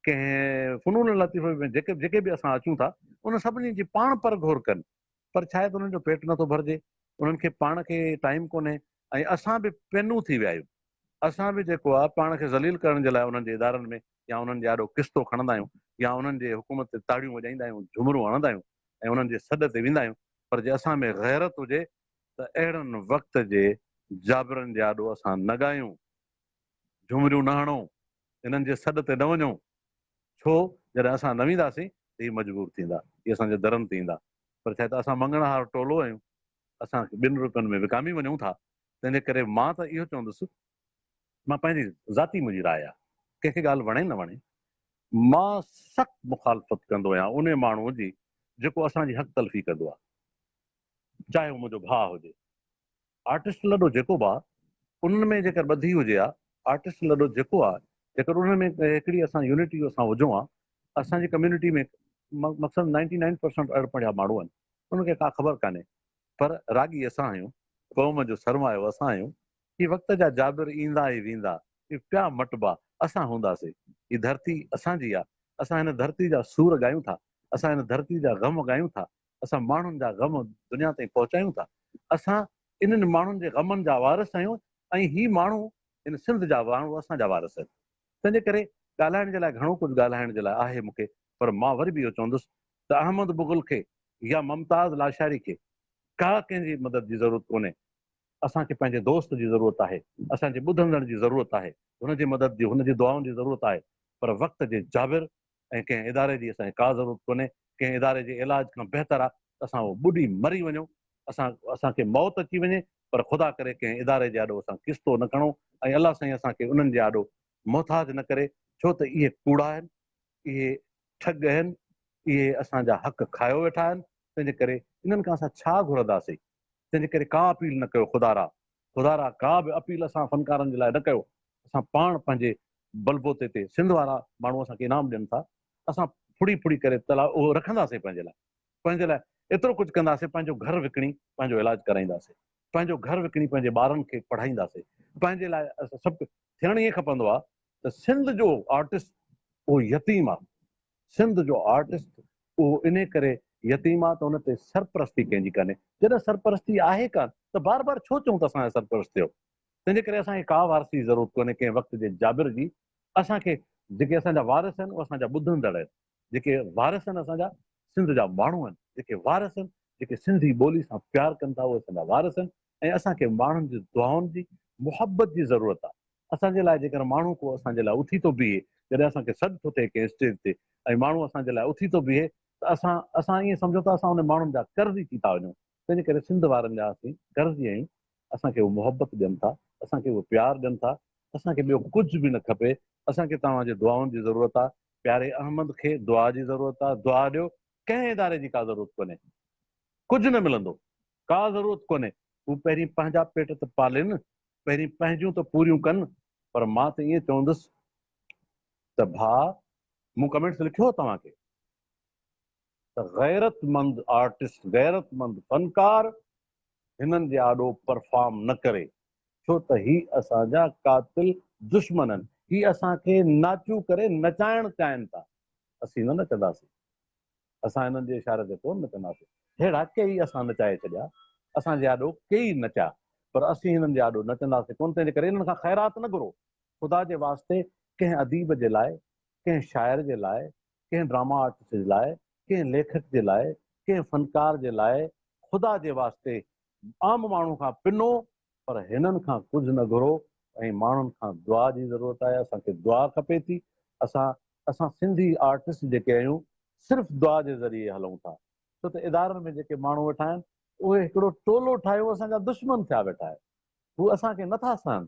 कंहिं फ़नून लतीफ़े में जेके बि असां अचूं था, उन सभिनी जी पाण पर घोर कनि। पर छा आहे त उन्हनि जो पेट नथो भरिजे, उन्हनि खे पाण खे टाइम कोन्हे, ऐं असां बि पेनू थी विया आहियूं। असां बि जेको आहे पाण खे ज़लील करण जे लाइ उन्हनि जे इदारनि में या उन्हनि जे ॾाढो किस्तो खणंदा आहियूं, या उन्हनि जे हुकूमत ते ताड़ियूं वॼाईंदा आहियूं, झुमरूं हणंदा आहियूं, ऐं उन्हनि जे सॾ ते वेंदा आहियूं। पर जे असां में गैरत हुजे त अहिड़नि वक़्त जे जाबिरनि जे आॾो असां न ॻायूं, झुमरियूं न हणूं, इन्हनि जे सॾ ते न वञूं। छो? जॾहिं असां न वेंदासीं त इहे मजबूर थींदा, इहे असांजे दरनि ते ईंदा। पर छा आहे त असां मङण वारो टोलो आहियूं, असांखे 2 रुपयनि में विकामी वञूं था। तंहिंजे करे मां त इहो चवंदुसि, मां पंहिंजी ज़ाती मुंहिंजी राय आहे, कंहिंखे ॻाल्हि वणे न वणे, मां सख़्तु मुखालफ़त कंदो आहियां उन माण्हूअ जी जेको असांजी हक़ तलफ़ी कंदो आहे, चाहे उहो मुंहिंजो भाउ हुजे, आर्टिस्ट लॾो जेको बि आहे, उन्हनि में जेकर ॿधी हुजे आहे, आर्टिस्ट लॾो जेको आहे, जेकर उन्हनि में हिकिड़ी असां यूनिटी असां हुजूं आहे। असांजी कम्यूनिटी में मक़सदु 99% अड़ पढ़िया माण्हू आहिनि, उनखे का ख़बर कान्हे। पर रागी असां आहियूं, क़ौम जो सरमायो असां आहियूं। ही वक़्त जा जाबिर ईंदा ई वेंदा, ही पिया मटबा असां हूंदासीं। ही धरती असांजी आहे, असां हिन धरती जा सूर ॻायूं था, असां हिन धरती जा ग़म ॻायूं था, असां माण्हुनि जा ग़म दुनिया ताईं पहुचायूं था। असां इन्हनि माण्हुनि जे ग़मनि जा वारिस आहियूं, ऐं ही माण्हू हिन सिंध जा माण्हू असांजा वारिस आहिनि। तंहिंजे करे ॻाल्हाइण जे लाइ घणो कुझु ॻाल्हाइण जे लाइ आहे मूंखे, पर मां वरी बि इहो चवंदुसि त अहमद मुग़ल खे या मुमताज़ लाशारी खे का कंहिंजी मदद जी ज़रूरत कोन्हे। असांखे पंहिंजे दोस्त जी ज़रूरत आहे, असांजे ॿुधंदड़ जी ज़रूरत आहे, हुनजी मदद जी, हुनजी दुआउनि जी ज़रूरत आहे। पर वक़्त जे जाबिर ऐं कंहिं इदारे जी असांखे का ज़रूरत कोन्हे। कंहिं इदारे जे इलाज खां बहितर आहे असां उहो ॿुॾी मरी वञूं, असांखे मौत अची वञे पर ख़ुदा करे कंहिं इदारे जे आॾो असां किस्तो न खणूं ऐं अलाह साईं असांखे उन्हनि जे आॾो मुहताज न करे, छो त इहे कूड़ा आहिनि, इहे ठग आहिनि, इहे असांजा हक़ खायो वेठा आहिनि। तंहिंजे करे इन्हनि खां असां छा घुरंदासीं? तंहिंजे करे का अपील न कयो ख़ुदारा का बि अपील असां फ़नकारनि जे लाइ न कयो। असां पाण पंहिंजे बलबोते ते सिंध वारा माण्हू असांखे इनाम ॾियनि था, असां फुड़ी करे तला उहो रखंदासीं पंहिंजे लाइ एतिरो कुझु कंदासीं, पंहिंजो घर विकिणी पंहिंजो इलाजु कराईंदासीं, पंहिंजो घर विकिणी पंहिंजे ॿारनि खे पढ़ाईंदासीं, पंहिंजे लाइ सभु थियणु ईअं खपंदो आहे त सिंध जो आर्टिस्ट उहो यतीम आहे। सिंध जो आर्टिस्ट उहो इन करे यतीम आहे त हुन ते सरपरस्ती कंहिंजी कान्हे। जॾहिं सरपरस्ती आहे कान त बार बार छो चऊं त असांजा सरपरस्त थियो? तंहिंजे करे असांखे का वारसी जी ज़रूरत कोन्हे कंहिं वक़्त जे जाबिर जी। असांखे जेके असांजा वारिस आहिनि उहे असांजा ॿुधंदड़ आहिनि, जेके वारिस आहिनि असांजा सिंध जा माण्हू आहिनि, जेके वारिस आहिनि जेके सिंधी ॿोली सां प्यारु कनि था उहे असांजा वारिस आहिनि। ऐं असांखे माण्हुनि जी दुआउनि जी मुहबत जी ज़रूरत आहे। असांजे लाइ जेकर माण्हू को असांजे लाइ उथी थो बीहे, जॾहिं असांखे सॾु थो थिए कंहिं स्टेज ते ऐं माण्हू असांजे लाइ उथी थो बीहे त असां ईअं सम्झो था असां उन माण्हुनि जा कर्ज़ी थी था वञूं। तंहिंजे करे सिंध वारनि जा असीं कर्ज़ी आहियूं। असांखे उहे मुहबत ॾियनि था, असांखे उहे प्यारु ॾियनि था, असांखे ॿियो कुझु बि न खपे। असांखे तव्हांजे दुआउनि जी ज़रूरत आहे। प्यारे अहमद खे दुआ जी ज़रूरत आहे, दुआ ॾियो। कंहिं इदारे जी का ज़रूरत कोन्हे, कुझु न मिलंदो, का ज़रूरत कोन्हे। हू पहिरीं पंहिंजा पेट त पालिनि, पहिरीं पंहिंजूं त पूरियूं कनि। पर मां त ईअं चवंदुसि त भाउ, मूं कमेंट्स लिखियो तव्हांखे त गैरतमंद आर्टिस्ट, गैरतमंद फनकार हिननि जे आॾो परफॉर्म न करे, छो त ही असांजा कातिल दुश्मन आहिनि। ही असांखे नाचू करे नचाइण चाहिनि था। असीं न नचंदासीं, असां हिननि जे इशारे ते कोन नचंदासीं। अहिड़ा कई असां नचाए छॾिया, असांजे आॾो कई नचा, पर असीं हिननि जे आॾो नचंदासीं कोन। तंहिंजे करे हिननि खां ख़ैरात न घुरो। ख़ुदा जे वास्ते कंहिं अदीब जे लाइ, कंहिं शाइर जे लाइ, कंहिं ड्रामा आर्टिस्ट जे लाइ, कंहिं लेखक जे लाइ, कंहिं फनकार जे लाइ ख़ुदा जे वास्ते आम माण्हू खां पिनो, पर हिननि खां कुझु न घुरो। ऐं माण्हुनि खां दुआ जी ज़रूरत आहे, असांखे दुआ खपे थी। असां सिंधी आर्टिस्ट जेके आहियूं सिर्फ़ु दुआ जे ज़रिए हलूं था, छो त इदारनि में जेके माण्हू वेठा आहिनि उहे हिकिड़ो टोलो ठाहियो असांजा दुश्मन थिया वेठा आहिनि। हू असांखे नथा सहनि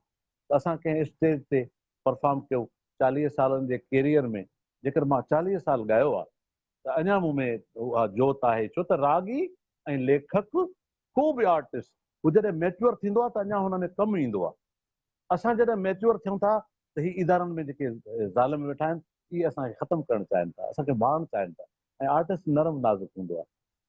त असां कंहिं स्टेज ते परफॉर्म कयूं। 40 सालनि जे कैरियर में जेकर मां 40 साल ॻायो आहे त अञा मूं में उहा जोत आहे, छो त रागी ऐं लेखक को बि आर्टिस्ट हू जॾहिं मैच्योर थींदो आहे त अञा हुन में कमु ईंदो आहे। असां जॾहिं मैच्योर थियूं था त ही इदारनि में जेके ज़ालिम वेठा आहिनि इहे असांखे ख़तमु करणु चाहिनि था, असांखे मारणु चाहिनि था। ऐं आर्टिस्ट नरम नाज़ुक हूंदो आहे,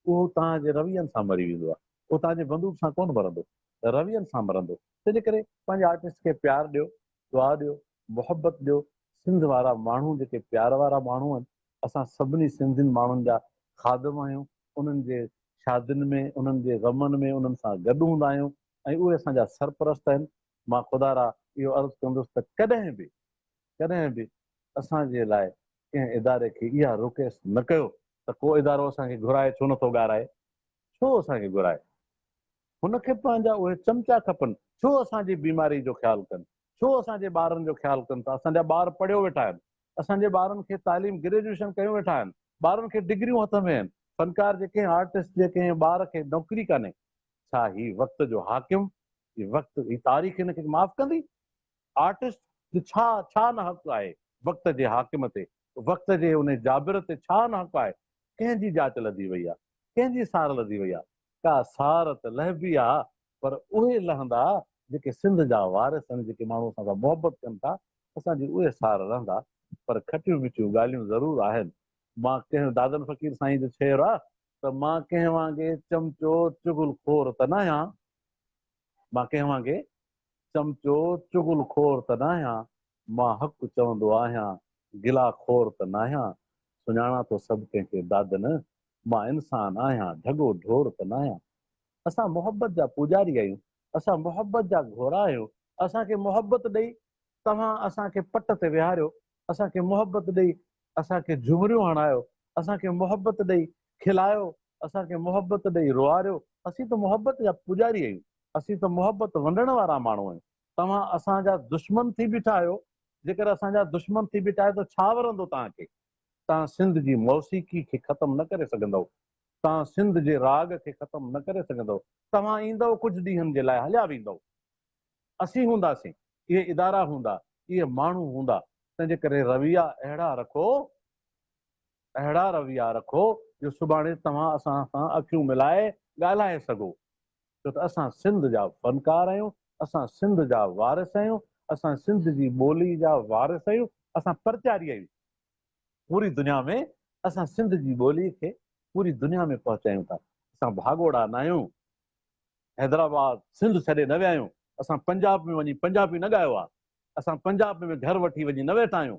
उहो तव्हांजे रवैयनि सां मरी वेंदो आहे, उहो तव्हांजे बंदूक सां कोन मरंदो, रवैयनि सां मरंदो। तंहिंजे करे पंहिंजे आर्टिस्ट खे प्यारु ॾियो, दुआ ॾियो, मुहबत ॾियो। सिंध वारा माण्हू जेके प्यार वारा माण्हू आहिनि, असां सभिनी सिंधियुनि माण्हुनि जा ख़ादिम आहियूं। उन्हनि जे शादियुनि में, उन्हनि जे ग़मनि में उन्हनि सां गॾु हूंदा आहियूं ऐं उहे असांजा सरपरस्त आहिनि। मां ख़ुदारा इहो अर्ज़ु कंदुसि त कॾहिं बि असांजे लाइ कंहिं इदारे खे इहा रिक्वेस्ट न कयो त को इदारो असांखे घुराए छो नथो ॻाराए। छो असांखे घुराए? हुनखे पंहिंजा उहे चमचा खपनि। छो असांजी बीमारी जो ख़्यालु कनि? छो असांजे ॿारनि जो ख़्यालु कनि था? असांजा ॿार पढ़ियो वेठा आहिनि, असांजे ॿारनि खे तालीम ग्रेजुएशन कयूं वेठा आहिनि, ॿारनि खे डिग्रियूं हथ में आहिनि। फनकार जेके आर्टिस्ट जेके ॿार खे नौकरी कान्हे, छा ही वक़्त जो हाकिम, ही वक़्त ही तारीख़ हिनखे माफ़ कंदी? आर्टिस्ट छा न हक़ आहे वक़्त जे हाकिम ते, वक़्त जे उन जाबिर ते छा न हक़ आहे? कंहिंजी जाच लधी वई आहे, कंहिंजी सार लधी वई आहे? का सार त लहबी आहे, पर उहे लहंदा जेके सिंध जा वारिस आहिनि, जेके माण्हू असां सां मुहबत कनि था, असांजी उहे सार रहंदा। पर खटियूं मिठियूं ॻाल्हियूं ज़रूरु आहिनि। मां कंहिं दादन फ़क़ीर साईं जो शेर आहे त मां कंहिं वांगुरु चमचो चुगुल खोर त न आहियां, मां कंहिं वांगुरु चमचो चुगुल खोर त न आहियां, मां हक़ चवंदो आहियां गिला खोर त न आहियां। सुञाणा थो सभु कंहिंखे दादन, मां इंसान आहियां ढगो ढोर त न आहियां। असां मुहबत जा पुॼारी आहियूं, असां मुहबत जा घोड़ा आहियूं। असांखे मुहबत ॾेई तव्हां असांखे पट ते विहारियो, असांखे मुहबत ॾेई असांखे झुमरियूं हणायो, असांखे मुहबत ॾेई खिलायो, असांखे मुहबत ॾेई रुआरियो। असीं त मुहबत जा पुॼारी आहियूं, असीं त मुहबत वंडण वारा माण्हू आहियूं। तव्हां असांजा दुश्मन थी बीठा आहियो। जेकर असांजा दुश्मन थी बीठा आहियो त छा वरंदो तव्हांखे? तव्हां सिंध जी मौसीक़ी खे ख़तमु न करे सघंदव, तव्हां सिंध जे राग खे ख़तमु न करे सघंदव। तव्हां ईंदव कुझु ॾींहंनि जे लाइ, हलिया वेंदव। असीं हूंदासीं, इहे इदारा हूंदा, इहे माण्हू हूंदा। तंहिंजे करे रवैया अहिड़ा रखो जो सुभाणे तव्हां असां सां अखियूं मिलाए ॻाल्हाए सघो। छो त असां सिंध जा फ़नकार आहियूं, असां सिंध जा वारिस आहियूं, असां सिंध जी ॿोली जा वारिस आहियूं, असां परचारी आहियूं। पूरी दुनिया में असां सिंध जी ॿोली खे पूरी दुनिया में पहुचायूं था। असां भाॻोड़ा न आहियूं, हैदराबाद सिंध छॾे न विया आहियूं। असां पंजाब में वञी पंजाबी न ॻायो आहे, असां पंजाब में घर वठी वञी न वेठा आहियूं,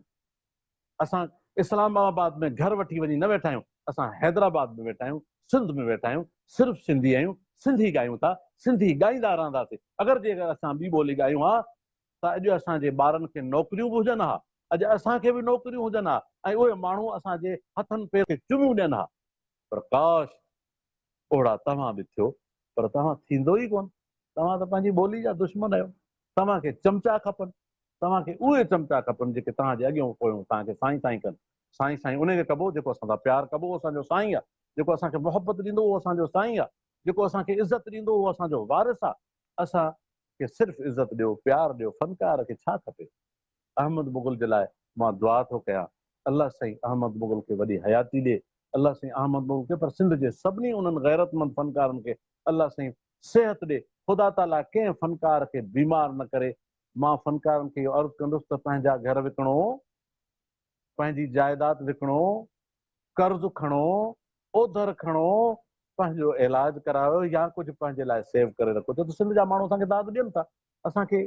असां इस्लामाबाद में घर वठी वञी न वेठा आहियूं, असां हैदराबाद में वेठा आहियूं, सिंध में वेठा आहियूं, सिर्फ़ु सिंधी आहियूं, सिंधी ॻायूं था, सिंधी ॻाईंदा रहंदासीं। अगरि जे असां ॿी ॿोली ॻायूं हा त अॼु असांजे ॿारनि खे नौकरियूं बि हुजनि हा, अॼु असांखे बि नौकरियूं हुजनि हा, ऐं उहे माण्हू असांजे हथनि पेर खे चुमियूं ॾियनि हा। पर काश ओड़ा तव्हां बि थियो, पर तव्हां थींदो ई कोन। तव्हां त पंहिंजी ॿोली जा दुश्मन आहियो। तव्हांखे चमचा खपनि, तव्हांखे उहे चमचा खपनि जेके तव्हांजे अॻियां पोयों तव्हांखे साईं साईं कनि। साईं साईं उनखे कबो जेको असां सां प्यारु कबो, उहो असांजो साईं आहे। जेको असांखे मोहबत ॾींदो उहो असांजो साईं आहे। जेको असांखे इज़त ॾींदो उहो असांजो वारिस आहे। असांखे सिर्फ़ु इज़त ॾियो, प्यारु ॾियो, फ़नकार खे छा खपे। अहमद मुग़ल जे लाइ मां दुआ थो कयां, अलाह साईं अहमद मुग़ल खे वॾी हयाती ॾे, अलाह साईं अहमद मुग़ल खे, पर सिंध जे सभिनी उन्हनि गैरतमंद फ़नकारनि खे अलाह साईं सिहत ॾे। ख़ुदा ताला कंहिं फ़नकार खे बीमार न करे। मां फ़नकारनि खे इहो अर्ज़ु कंदुसि त पंहिंजा घर विकिणो, पंहिंजी जाइदाद विकिणो, कर्ज़ु खणो, ओधर खणो, पंहिंजो इलाज करायो या कुझु पंहिंजे लाइ सेव करे रखो। छो त सिंध जा माण्हू असांखे दाद ॾियनि था। असांखे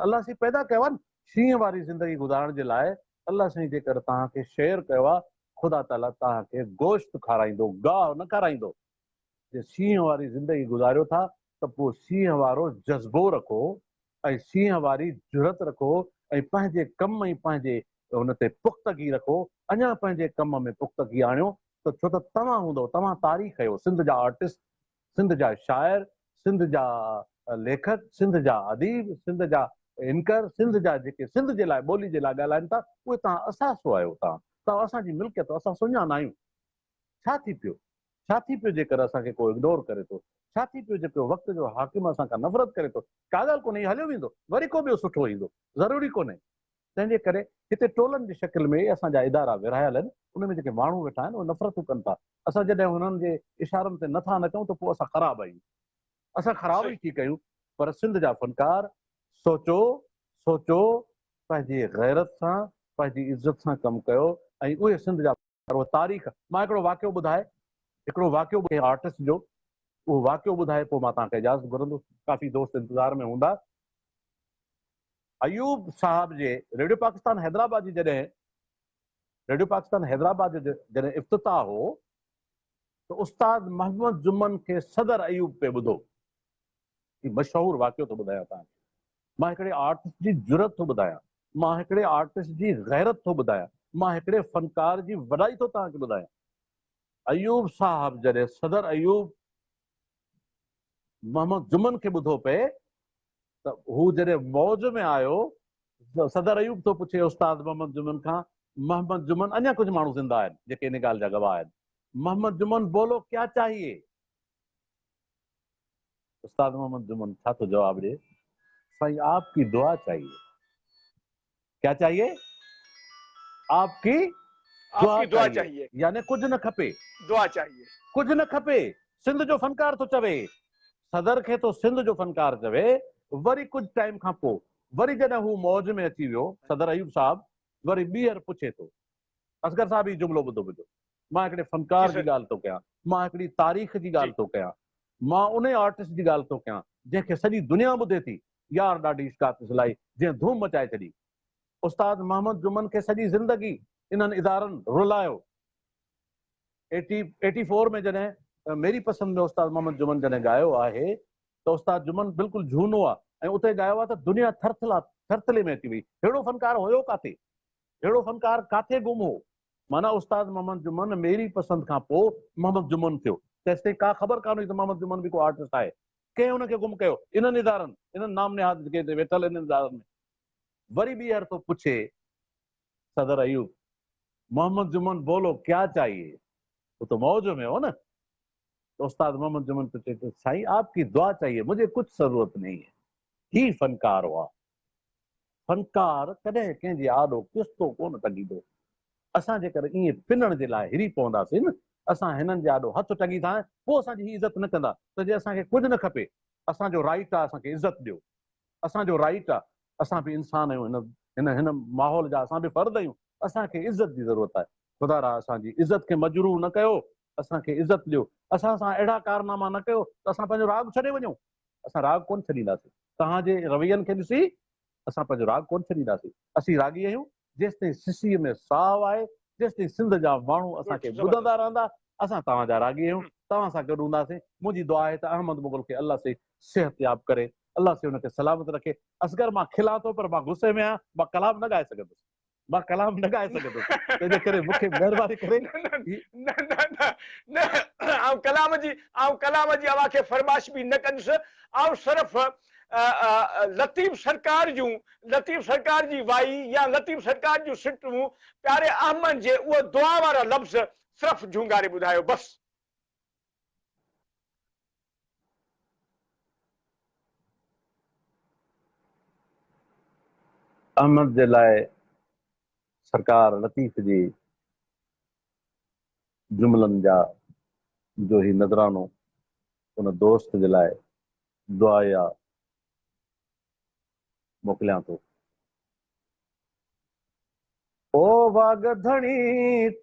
अलाह साईं पैदा कयो आहे न शींहं वारी ज़िंदगी गुज़ारण जे लाइ। अलाह साईं जेकर तव्हांखे शेर कयो आहे, ख़ुदा ताला तव्हांखे गोश्त खाराईंदो, गाह न खाराईंदो। जे शींहं वारी ज़िंदगी गुज़ारियो था त पोइ शींहं वारो जज़्बो रखो ऐं शींहं वारी जुरत रखो ऐं पंहिंजे कम ऐं पंहिंजे हुन ते पुख़्तगी रखो। अञा पंहिंजे कम में पुख़्तगी आणियो त छो त तव्हां हूंदव, तव्हां तारीख़ आहियो। सिंध जा आर्टिस्ट, सिंध जा शाइर, सिंध जा लेखक, सिंध जा अदीब, सिंध जा इनकर, सिंध जा जेके सिंध जे लाइ ॿोली जे लाइ ॻाल्हाइनि था, उहे तव्हां असासो आहियो। तव्हां असांजी मिल्कियत, असां सुञा न आहियूं। छा थी पियो, छा थी पियो जेकर असांखे को इग्नोर करे थो? छा थी पियो जेको वक़्त जो हाकिम असां खां नफ़रत करे थो? का ॻाल्हि कोन्हे, हलियो वेंदो, वरी को ॿियो सुठो ईंदो, ज़रूरी कोन्हे। तंहिंजे करे हिते टोलनि जी शिकिल में असांजा इदारा विरहायल आहिनि, उन में जेके माण्हू वेठा आहिनि उहे नफ़रतूं कनि था। असां जॾहिं हुननि जे इशारनि ते नथा नचूं त पोइ असां ख़राबु आहियूं, असां ख़राबु ई थी कयूं। पर सिंध जा फ़नकार सोचो, पंहिंजी गैरत सां, पंहिंजी इज़त सां कमु कयो ऐं उहे सिंध जा तारीख़। मां हिकिड़ो वाक़ियो आर्टिस्ट जो, उहो वाक़ियो ॿुधाए पोइ मां तव्हांखे इजाज़त घुरंदुसि। काफ़ी दोस्त इंतज़ार में हूंदा। अयूब साहब जे रेडियो पाकिस्तान हैदराबाद जी जॾहिं जॾहिं इफ़्तिताह हो त उस्ताद मोहम्मद जुमन खे सदर अयूब पे ॿुधो। ही मशहूरु वाक़ियो थो ॿुधायां तव्हांखे। मां हिकिड़े आर्टिस्ट जी जुरत थो ॿुधायां, मां हिकिड़े आर्टिस्ट जी गैरत थो ॿुधायां, मां हिकिड़े फ़नकार जी वॾाई थो तव्हांखे ॿुधायां। अयूब साहब जॾहिं सदर अयूब मोहम्मद जुमन खे ॿुधो पए त हू जॾहिं मौज में आयो, सदर अयूब थो पुछे उस्ताद मोहम्मद जुमन खां, मोहम्मद जुमन, अञा कुझु माण्हू ज़िंदा आहिनि जेके इन ॻाल्हि जा गवाह आहिनि, मोहम्मद जुमन बोलो क्या चाहिए? उस्ताद मोहम्मद जुमन छा तो जवाब ॾे? साईं आपकी दुआ चाहिए। क्या चाहिए? आपकी दुआ चाहिए। यानी कुछ न खपे, दुआ चाहिए, कुछ न खपे। सिंध जो फ़नकार तो चवे, सदर खे तो सिंध जो फ़नकार चवे। वरी कुछ टाइम खां पोइ वरी जॾहिं हू मौज में अची वियो सदर अयूब साहब, वरी ॿीहर पुछे थो। असगर साहब ही जुमिलो ॿुधो, मां हिकिड़े फ़नकार जी ॻाल्हि थो कयां, मां हिकिड़ी तारीख़ जी ॻाल्हि थो कयां, मां उन आर्टिस्ट जी ॻाल्हि थो कयां जंहिंखे सॼी दुनिया ॿुधे थी। यार ॾाढी इश्कात सिलाई जंहिं धूम मचाए छॾी। उस्ताद मोहम्मद जुमन खे सॼी ज़िंदगी इन्हनि इदारनि रुलायो। 84 में जॾहिं मेरी पसंद में उस्ताद मोहम्मद जुमन जॾहिं ॻायो आहे त उस्ताद जुमन बिल्कुलु झूनो आहे ऐं उते ॻायो आहे त दुनिया थरथले में अची वई। अहिड़ो फ़नकार हुयो काथे, अहिड़ो फ़नकार काथे गुम हो? माना उस्ताद मोहम्मद जुमन मेरी पसंद खां पोइ मोहम्मद जुमन थियो। तेसिताईं का ख़बर कान हुई त मोहम्मद जुमन बि को आर्टिस्ट आहे। कंहिं हुनखे गुम कयो? इन्हनि इदारनि, इन्हनि नाम निहाद जेके वेठल इन्हनि इदारनि में। वरी ॿीहर थो पुछे सदर अयूब, मोहम्मद जुमन बोलो क्या चाहिए? वो तो मौज में हो ना। तो उस्ताद मोहम्मद जुमन तो चए थो, साईं आपकी दुआ चाहिए, मुझे कुछ जरूरत नहीं है। ही फनकार हुआ। फनकार कॾहिं कंहिंजे आॾो किस्तो कोन टंगीदो। असां जेकर ईअं पिनण जे लाइ हिरी पवंदासीं न, असां हिननि जे आॾो हथु टंगी था, पोइ असांजी ही इज़त न कंदा। त जे असांखे कुझु न खपे, असांजो राइट आहे असांखे इज़त ॾियो, असांजो राइट आहे, असां बि इंसान आहियूं, हिन हिन हिन माहौल जा असां बि फर्द आहियूं, असांखे इज़त जी ज़रूरत आहे। ख़ुदा रा असांजी इज़त खे मजरूह न कयो, असांखे इज़त ॾियो। असां सां अहिड़ा कारनामा न कयो त असां पंहिंजो राग छॾे वञूं। असां राग कोन छॾींदासीं। तव्हांजे रवैयनि खे ॾिसी असां पंहिंजो राग कोन छॾींदासीं। असीं रागी आहियूं। जेसिताईं सिसीअ में साहु आहे, जेसिताईं सिंध जा माण्हू असांखे ॿुधंदा रहंदा, असां तव्हांजा रागी आहियूं, तव्हां सां गॾु हूंदासीं। मुंहिंजी दुआ आहे त अहमद मुग़ल खे अलाह से सिहत याब करे, अलाह से हुनखे सलामत रखे। असगर मां खिलां थो, पर मां गुस्से में आहियां, मां कलाम न ॻाए सघंदुसि, मां कलाम न ॻाए सघंदुसि। तंहिंजे करे मूंखे महिरबानी करे कलाम जी अव्हां खे फरमाइश बि न कंदुसि। ऐं सिर्फ़ु लतीफ़ सरकार जी वाई या लतीफ़ सरकार जूं सिटूं प्यारे अहमद जे उहो दुआ वारा लफ़्ज़ सिर्फ़ु झूंगारे ॿुधायो बस। अहमद जे लाइ सरकार लतीफ़ जी जुमलनि जा जो ही नज़रानो उन दोस्त जे लाइ दुआ या मोकिलियां थो। ओ वागधणी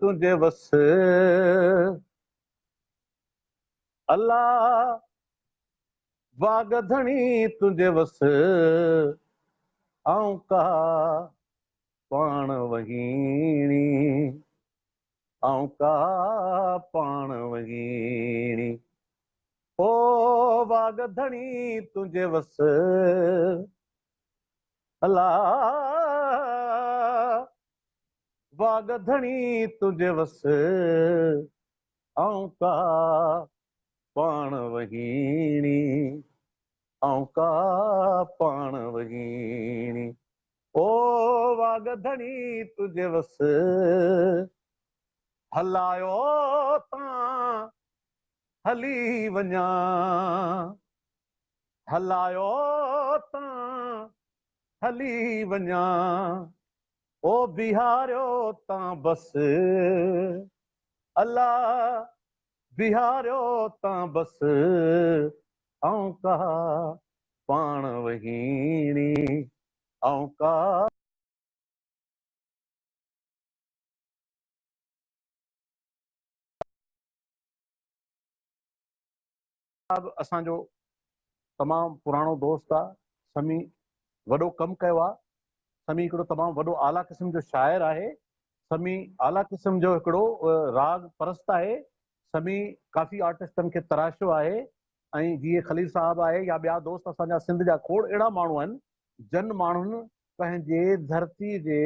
तुंहिंजे वस अल्लाह, वागधणी तुंहिंजे वस आऊं का पाण वहीणी, आऊं का पाण वहीणी। ओ वागधणी तुंहिंजे वस अल्लाह, वागधणी तुंहिंजे वस आऊं का पाण वहीणी, आऊं का पाण वहीणी। ओ वागधणी तुंहिंजे वस हलायो तां हली वञा, हलायो तां हली वञा। ओ बिहारियो तां बस अल्लाह, बिहारियो तां बस आऊं का पाण वहीणी, आऊं का असांजो तमामु पुराणो दोस्त आहे। समी वॾो कमु कयो आहे। समी हिकिड़ो तमामु वॾो आला क़िस्म जो शाइर आहे। समी आला क़िस्म जो हिकिड़ो राग परस्त आहे। समी काफ़ी आर्टिस्टनि खे तराशियो आहे। ऐं जीअं ख़लील साहब आहे या ॿिया दोस्त असांजा सिंध जा खोड़ अहिड़ा माण्हू आहिनि जन माण्हुनि पंहिंजे धरती जे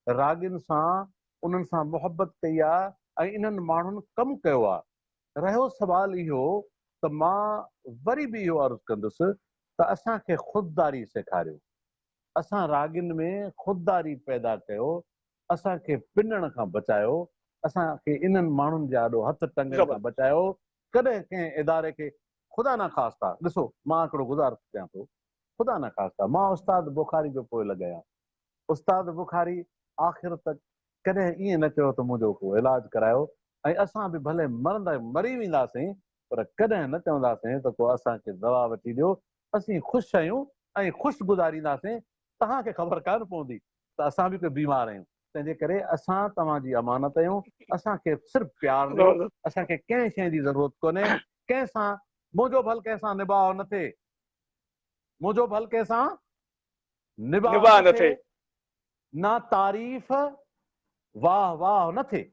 रागिनि सां उन्हनि सां मुहबत कई आहे ऐं इन्हनि माण्हुनि कमु कयो आहे। रहियो सुवाल इहो त मां वरी बि इहो अर्ज़ु कंदुसि त असांखे ख़ुददारी सेखारियो, असां रागिन में ख़ुददारी पैदा कयो, असांखे पिनण खां बचायो, असांखे इन्हनि माण्हुनि जे आॾो हथ टंगण खां बचायो। कॾहिं कंहिं इदारे खे ख़ुदा न ख़ास्ता, ॾिसो मां हिकिड़ो गुज़ारिश कयां थो, ख़ुदा न ख़ास्ता मां उस्ताद बुखारी जो पोइ लॻायां। उस्ताद बुखारी आख़िर तक कॾहिं ईअं न चयो त मुंहिंजो को इलाजु करायो, ऐं असां बि भले मरी वेंदासीं पर कॾहिं न चवंदासीं त को असांखे दवा वठी ॾियो। असीं ख़ुशि आहियूं ऐं ख़ुशि गुज़ारींदासीं। तव्हांखे ख़बर कान पवंदी त असां बि कोई बीमार आहियूं। तंहिंजे करे असां तव्हांजी अमानत आहियूं। असांखे सिर्फ़ु प्यारु ॾियो, असांखे कंहिं शइ जी ज़रूरत कोन्हे। कंहिंसां मुंहिंजो भल कंहिंसां निभाउ न थिए, मुंहिंजो भल कंहिंसां निभाउ न थिए, ना तारीफ़ वाह वाह न थिए।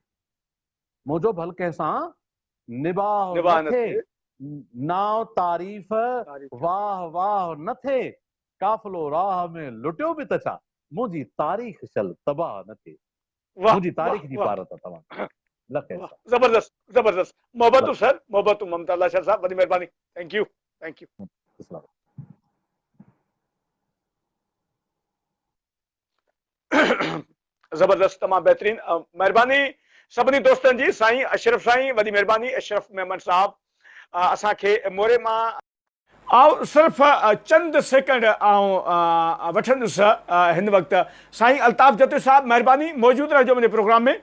मुंहिंजो भल कंहिंसां निभाउ न थिए, नाव तारीफ़ वाह वाह न थिए। काफ़िलो राह में लुटियो बि त छा, मुंहिंजी तारीख़ चल तबाह न थिए। मुंहिंजी तारीख़ जी पारत आहे तव्हां। जबरदस्त जबरदस्त। मोहब्बतूं सर, मोहब्बतूं ममता अल्लाह शाह साहब, वॾी महिरबानी। Thank U thank U. जबरदस्त, तमामु बहितरीन, महिरबानी। सभिनी दोस्तनि जी साईं अशरफ साईं वॾी महिरबानी अशरफ मेमन साहब असांखे मोरे मां आउं सिर्फ़ चंद सेकंड आउं वठंदुसि हिन वक़्तु साईं अल्ताफ़ जती साहब महिरबानी मौजूदु रहिजो मुंहिंजे प्रोग्राम में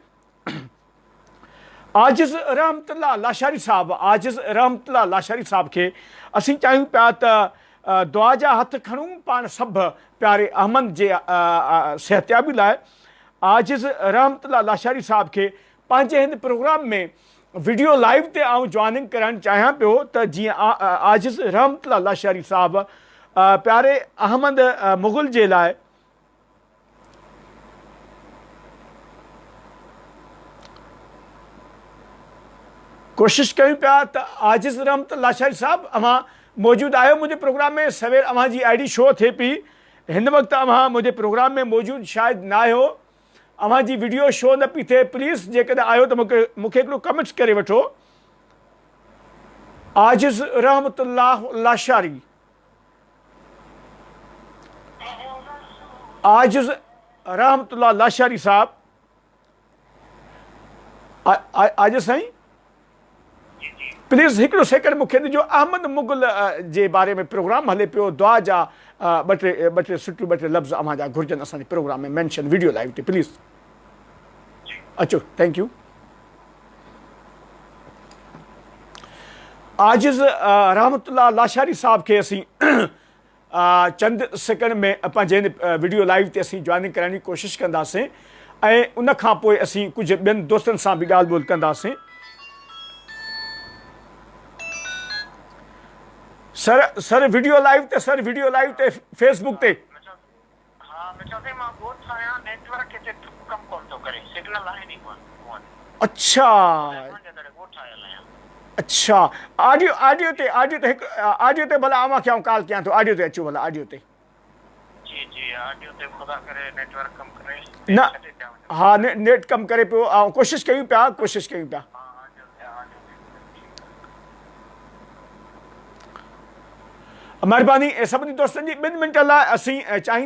आजिज़ रहमतुल्लाह लाशारी साहब आजिज़ रहमतुल्लाह लाशारी साहब खे असीं चाहियूं पिया त दुआ जा हथ खणूं पाण सभु प्यारे अहमद जे सिहतयाबी लाइ आजिज़ रहमतुल्लाह लाशारी साहब खे पंहिंजे हिन प्रोग्राम में वीडियो लाइव ते आउं जॉइनिंग कराइणु चाहियां पियो त जीअं आजिज़ रहमतुल्लाह लाशारी साहब प्यारे अहमद मुग़ल जे लाइ कोशिशि कयूं पिया त आजिज़ रहमतुल्लाह लाशारी साहब अव्हां मौजूदु आहियो मुंहिंजे प्रोग्राम में सवेर अव्हां जी आई डी शो थिए पई हिन वक़्तु अव्हां मुंहिंजे प्रोग्राम में मौजूदु शायदि न आहियो अव्हां जी वीडियो शो न पई थिए प्लीज़ जेकॾहिं आहियो त मूंखे हिकिड़ो कमेंट्स करे वठो आजिज़ रहमतुल्लाह लाशारी आजिज़ रहमतुल्लाह लाशारी साहब आजिज़ साईं प्लीज़ हिकिड़ो सेकंड मूंखे ॾिजो अहमद मुग़ल जे बारे में प्रोग्राम हले पियो दुआ जा ॿ टे सुठियूं ॿ टे लफ़्ज़ अव्हां जा घुरिजनि असांजे प्रोग्राम में मेंशन वीडियो लाइव ते प्लीज़ अचो थैंक यू आजिज़ रहमतुल्लाह लाशारी साहब खे असीं चंद सेकंड में पंहिंजे हिन वीडियो लाइव ते असीं जॉइनिंग कराइण जी कोशिशि कंदासीं ऐं उन खां पोइ असीं कुझु ॿियनि दोस्तनि सां बि ॻाल्हि ॿोल कंदासीं सर वीडियो लाइव ते फेसबुक ते अच्छा अच्छा ऑडियो ते भला अवां खे आउं कॉल कयां थो ऑडियो ते अचो भला ऑडियो ते न हा नेट कमु करे पियो ऐं कोशिशि कयूं पिया महिरबानी सभिनी दोस्तनि जी 2 मिंट लाइ असीं चाहियूं